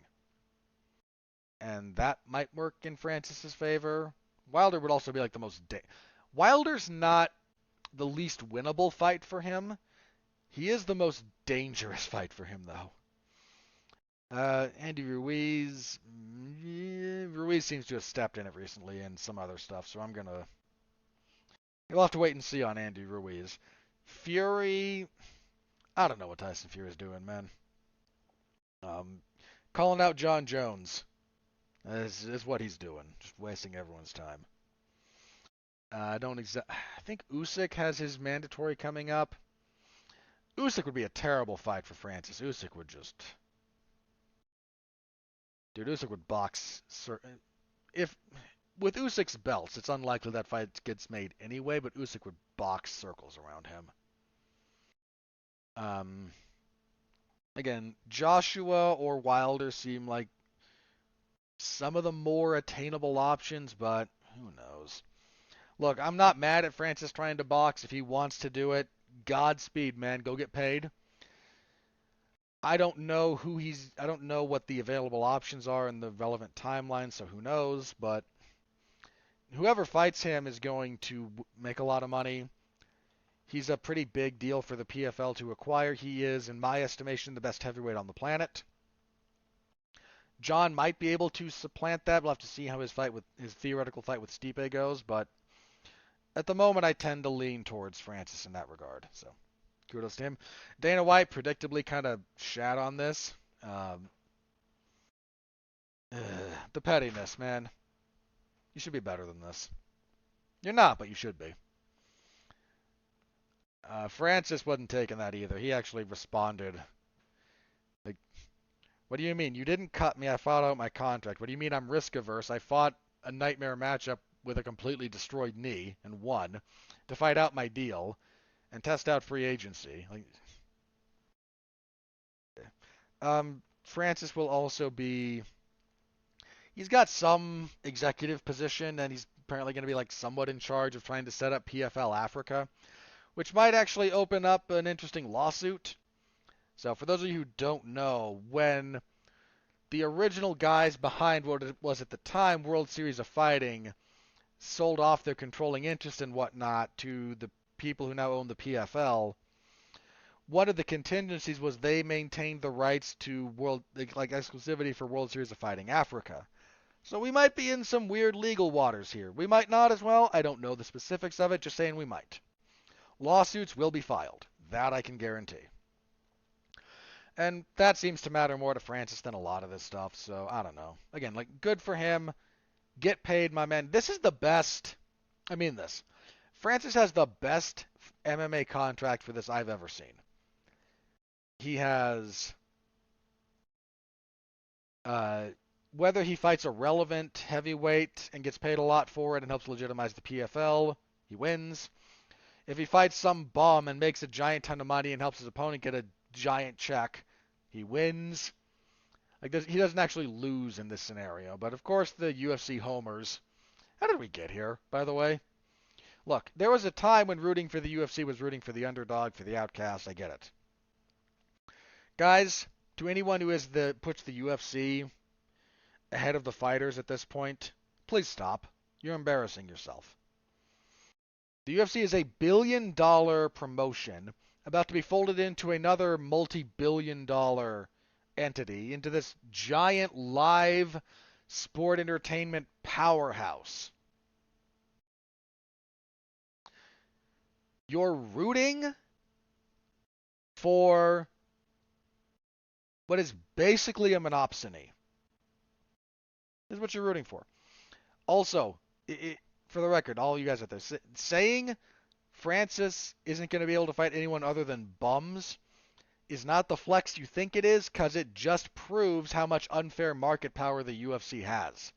And that might work in Francis's favor. Wilder would also be like the most... Wilder's not the least winnable fight for him. He is the most dangerous fight for him, though. Andy Ruiz. Ruiz seems to have stepped in it recently and some other stuff, so You'll have to wait and see on Andy Ruiz. Fury. I don't know what Tyson Fury is doing, man. Calling out John Jones is what he's doing. Just wasting everyone's time. I think Usyk has his mandatory coming up. Usyk would be a terrible fight for Francis. Usyk would just... Dude, Usyk would box... If with Usyk's belts, it's unlikely that fight gets made anyway, but Usyk would box circles around him. Again, Joshua or Wilder seem like some of the more attainable options, but who knows? Look, I'm not mad at Francis trying to box. If he wants to do it, Godspeed, man. Go get paid. I don't know what the available options are in the relevant timeline, so who knows, but whoever fights him is going to make a lot of money. He's a pretty big deal for the PFL to acquire. He is, in my estimation, the best heavyweight on the planet. John might be able to supplant that. We'll have to see how his theoretical fight with Stipe goes, but at the moment I tend to lean towards Francis in that regard. So kudos to him. Dana White predictably kind of shat on this. The pettiness, man. You should be better than this. You're not, but you should be. Francis wasn't taking that either. He actually responded. Like, what do you mean? You didn't cut me. I fought out my contract. What do you mean I'm risk averse? I fought a nightmare matchup with a completely destroyed knee and won to fight out my deal and test out free agency. Francis will also be... He's got some executive position, and he's apparently going to be like somewhat in charge of trying to set up PFL Africa, which might actually open up an interesting lawsuit. So for those of you who don't know, when the original guys behind what it was at the time World Series of Fighting sold off their controlling interest and whatnot to the people who now own the PFL, one of the contingencies was they maintained the rights to exclusivity for World Series of Fighting Africa. So we might be in some weird legal waters here. We might not as well. I don't know the specifics of it, just saying we might. Lawsuits will be filed. That I can guarantee. And that seems to matter more to Francis than a lot of this stuff, so I don't know. Again, good for him. Get paid, my man. This is the best. I mean this. Francis has the best MMA contract for this I've ever seen. He has... whether he fights a relevant heavyweight and gets paid a lot for it and helps legitimize the PFL, he wins. If he fights some bum and makes a giant ton of money and helps his opponent get a giant check, he wins. He doesn't actually lose in this scenario. But of course, the UFC homers. How did we get here, by the way? Look, there was a time when rooting for the UFC was rooting for the underdog, for the outcast. I get it. Guys, to anyone who puts the UFC ahead of the fighters at this point, please stop. You're embarrassing yourself. The UFC is a billion-dollar promotion about to be folded into another multi-billion-dollar entity, into this giant live sport entertainment powerhouse. You're rooting for what is basically a monopsony. This is what you're rooting for. Also, for the record, all you guys out there, saying Francis isn't going to be able to fight anyone other than bums is not the flex you think it is, because it just proves how much unfair market power the UFC has.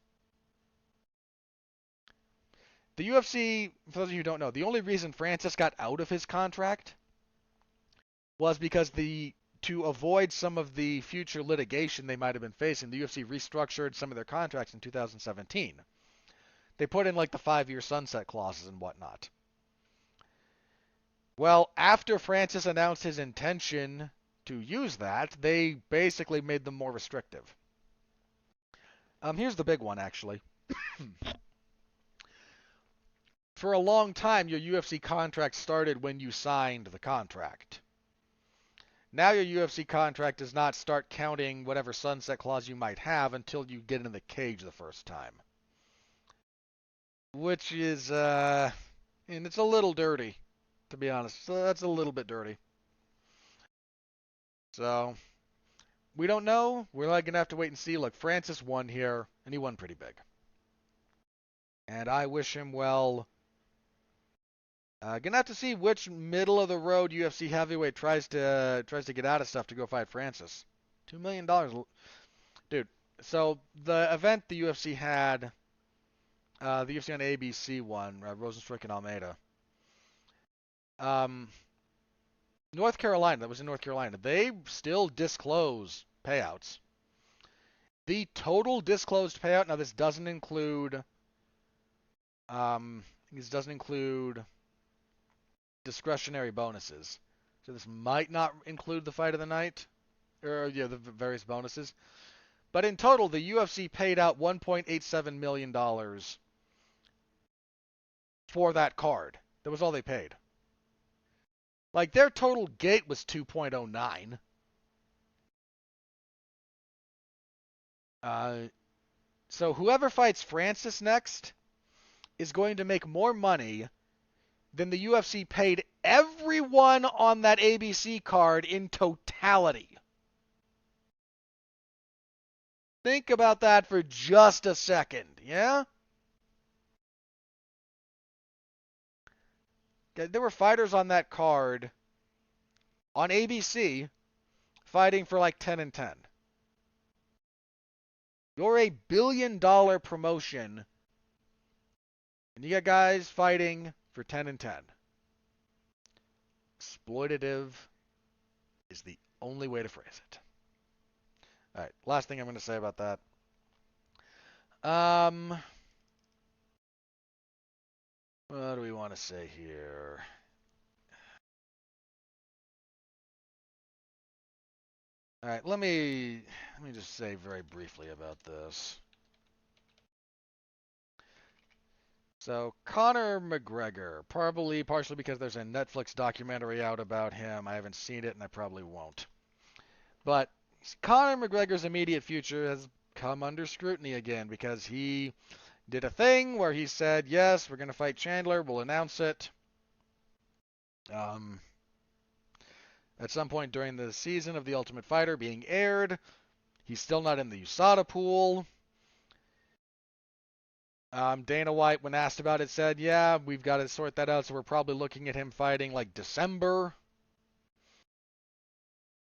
The UFC, for those of you who don't know, the only reason Francis got out of his contract was because to avoid some of the future litigation they might have been facing, the UFC restructured some of their contracts in 2017. They put in like the 5-year sunset clauses and whatnot. Well, after Francis announced his intention to use that, they basically made them more restrictive. Here's the big one, actually. For a long time, your UFC contract started when you signed the contract. Now your UFC contract does not start counting whatever sunset clause you might have until you get in the cage the first time. Which is, and it's a little dirty, to be honest. So that's a little bit dirty. So, we don't know. We're like going to have to wait and see. Look, Francis won here, and he won pretty big. And I wish him well. Gonna have to see which middle of the road UFC heavyweight tries to get out of stuff to go fight Francis. $2 million, dude. So the event the UFC had, the UFC on ABC one, Rosenstruck and Almeida. North Carolina, that was in North Carolina. They still disclose payouts. The total disclosed payout. Now this doesn't include. This doesn't include discretionary bonuses. So this might not include the fight of the night, or yeah, the various bonuses. But in total, the UFC paid out $1.87 million for that card. That was all they paid. Like, their total gate was 2.09. So whoever fights Francis next is going to make more money than the UFC paid everyone on that ABC card in totality. Think about that for just a second, yeah? There were fighters on that card on ABC fighting for like 10 and 10. You're a billion-dollar promotion, and you got guys fighting for 10 and 10. Exploitative is the only way to phrase it. All right, last thing I'm going to say about that. What do we want to say here? All right, let me just say very briefly about this. So, Conor McGregor, partially because there's a Netflix documentary out about him. I haven't seen it, and I probably won't. But Conor McGregor's immediate future has come under scrutiny again because he did a thing where he said, yes, we're going to fight Chandler, we'll announce it. At some point during the season of The Ultimate Fighter being aired, he's still not in the USADA pool. Dana White, when asked about it, said, yeah, we've got to sort that out, so we're probably looking at him fighting like December.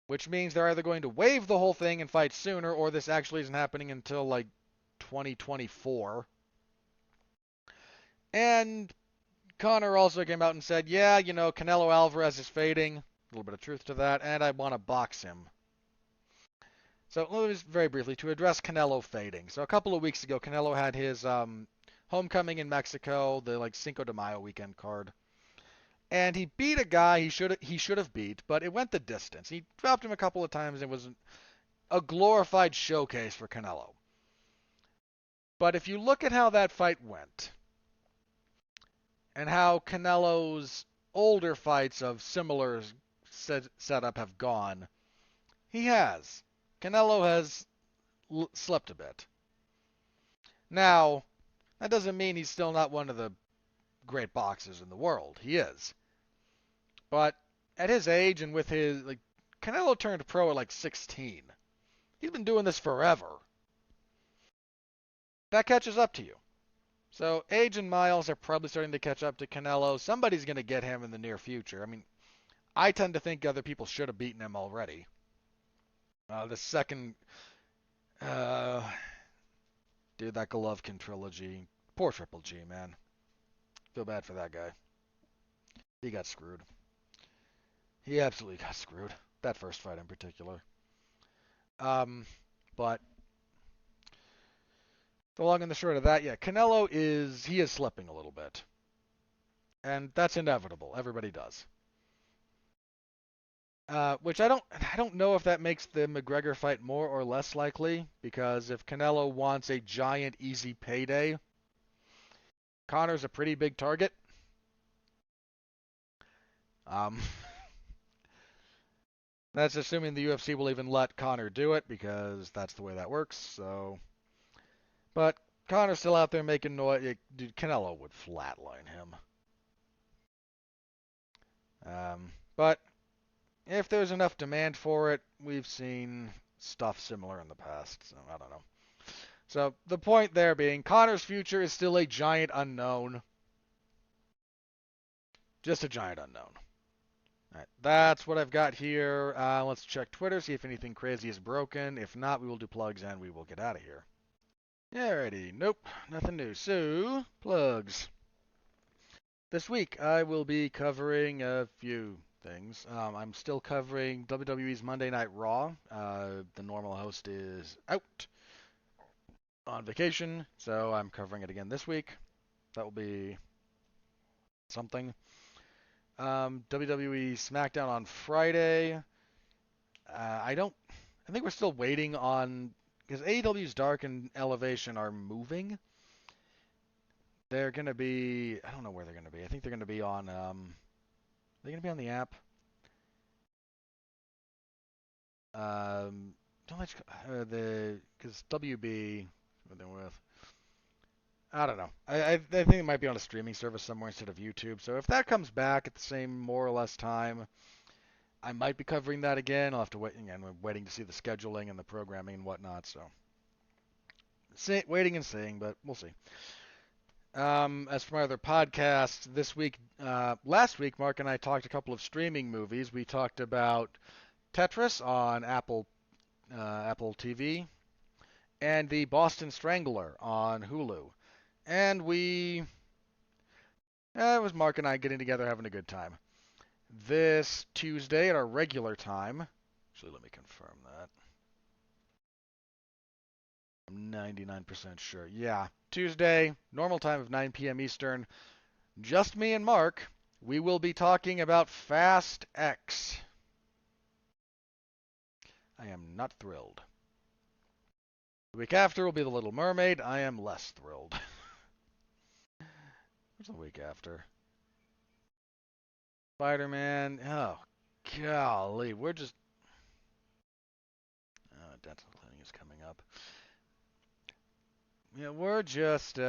Which means they're either going to waive the whole thing and fight sooner, or this actually isn't happening until like 2024. And Conor also came out and said, yeah, you know, Canelo Alvarez is fading. A little bit of truth to that, and I want to box him. So let me just very briefly to address Canelo fading. So a couple of weeks ago, Canelo had his Homecoming in Mexico, the like Cinco de Mayo weekend card. And he beat a guy he should have beat, but it went the distance. He dropped him a couple of times. It was a glorified showcase for Canelo. But if you look at how that fight went, and how Canelo's older fights of similar setup have gone, he has. Canelo has slipped a bit. Now, that doesn't mean he's still not one of the great boxers in the world. He is. But at his age and with his like Canelo turned pro at like 16. He's been doing this forever. That catches up to you. So age and miles are probably starting to catch up to Canelo. Somebody's going to get him in the near future. I mean, I tend to think other people should have beaten him already. The second, uh, dude, that Golovkin trilogy. Poor Triple G, man. Feel bad for that guy. He got screwed. He absolutely got screwed. That first fight in particular. But the long and the short of that, yeah, Canelo he is slipping a little bit. And that's inevitable. Everybody does. Which I don't know if that makes the McGregor fight more or less likely, because if Canelo wants a giant easy payday, Conor's a pretty big target. Um, that's assuming the UFC will even let Conor do it, because that's the way that works. So, but Conor's still out there making noise. Dude, Canelo would flatline him. But if there's enough demand for it, we've seen stuff similar in the past. So I don't know. So the point there being, Conor's future is still a giant unknown. Just a giant unknown. All right, that's what I've got here. Let's check Twitter, see if anything crazy is broken. If not, we will do plugs and we will get out of here. Alrighty, nope, nothing new. So, plugs. This week I will be covering a few things. I'm still covering WWE's Monday Night Raw. The normal host is out on vacation, so I'm covering it again this week. That will be something. WWE SmackDown on Friday. I think we're still waiting on, because AEW's Dark and Elevation are moving. They're gonna be, I don't know where they're gonna be. I think they're gonna be on, they're gonna be on the app. Don't much because WB, what they're with. I don't know. I think it might be on a streaming service somewhere instead of YouTube. So if that comes back at the same more or less time, I might be covering that again. I'll have to wait again. We're waiting to see the scheduling and the programming and whatnot. So waiting and seeing, but we'll see. As for my other podcasts, last week, Mark and I talked a couple of streaming movies. We talked about Tetris on Apple TV and the Boston Strangler on Hulu. And it was Mark and I getting together having a good time. This Tuesday at our regular time, actually let me confirm that. I'm 99% sure. Yeah, Tuesday, normal time of 9 p.m. Eastern, just me and Mark, we will be talking about Fast X. I am not thrilled. The week after will be The Little Mermaid. I am less thrilled. What's the week after? Spider-Man. Oh, golly. We're just... dental cleaning is coming up. Yeah, we're just...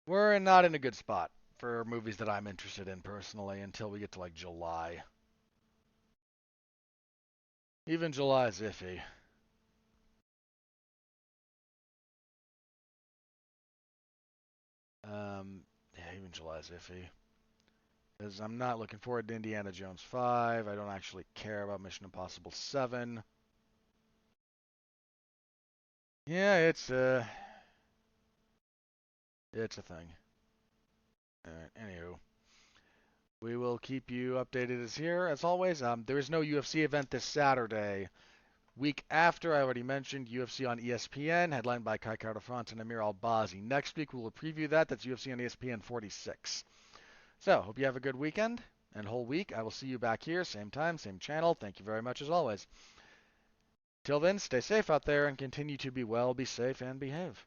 we're not in a good spot for movies that I'm interested in personally until we get to, like, July. Even July is iffy. Yeah, even July is iffy. Because I'm not looking forward to Indiana Jones 5. I don't actually care about Mission Impossible 7. Yeah, it's a thing. Alright, anywho. We will keep you updated as always. There is no UFC event this Saturday. Week after, I already mentioned UFC on ESPN, headlined by Kai Kara-France and Amir Albazi. Next week, we will preview that. That's UFC on ESPN 46. So, hope you have a good weekend and whole week. I will see you back here, same time, same channel. Thank you very much as always. Till then, stay safe out there and continue to be well, be safe, and behave.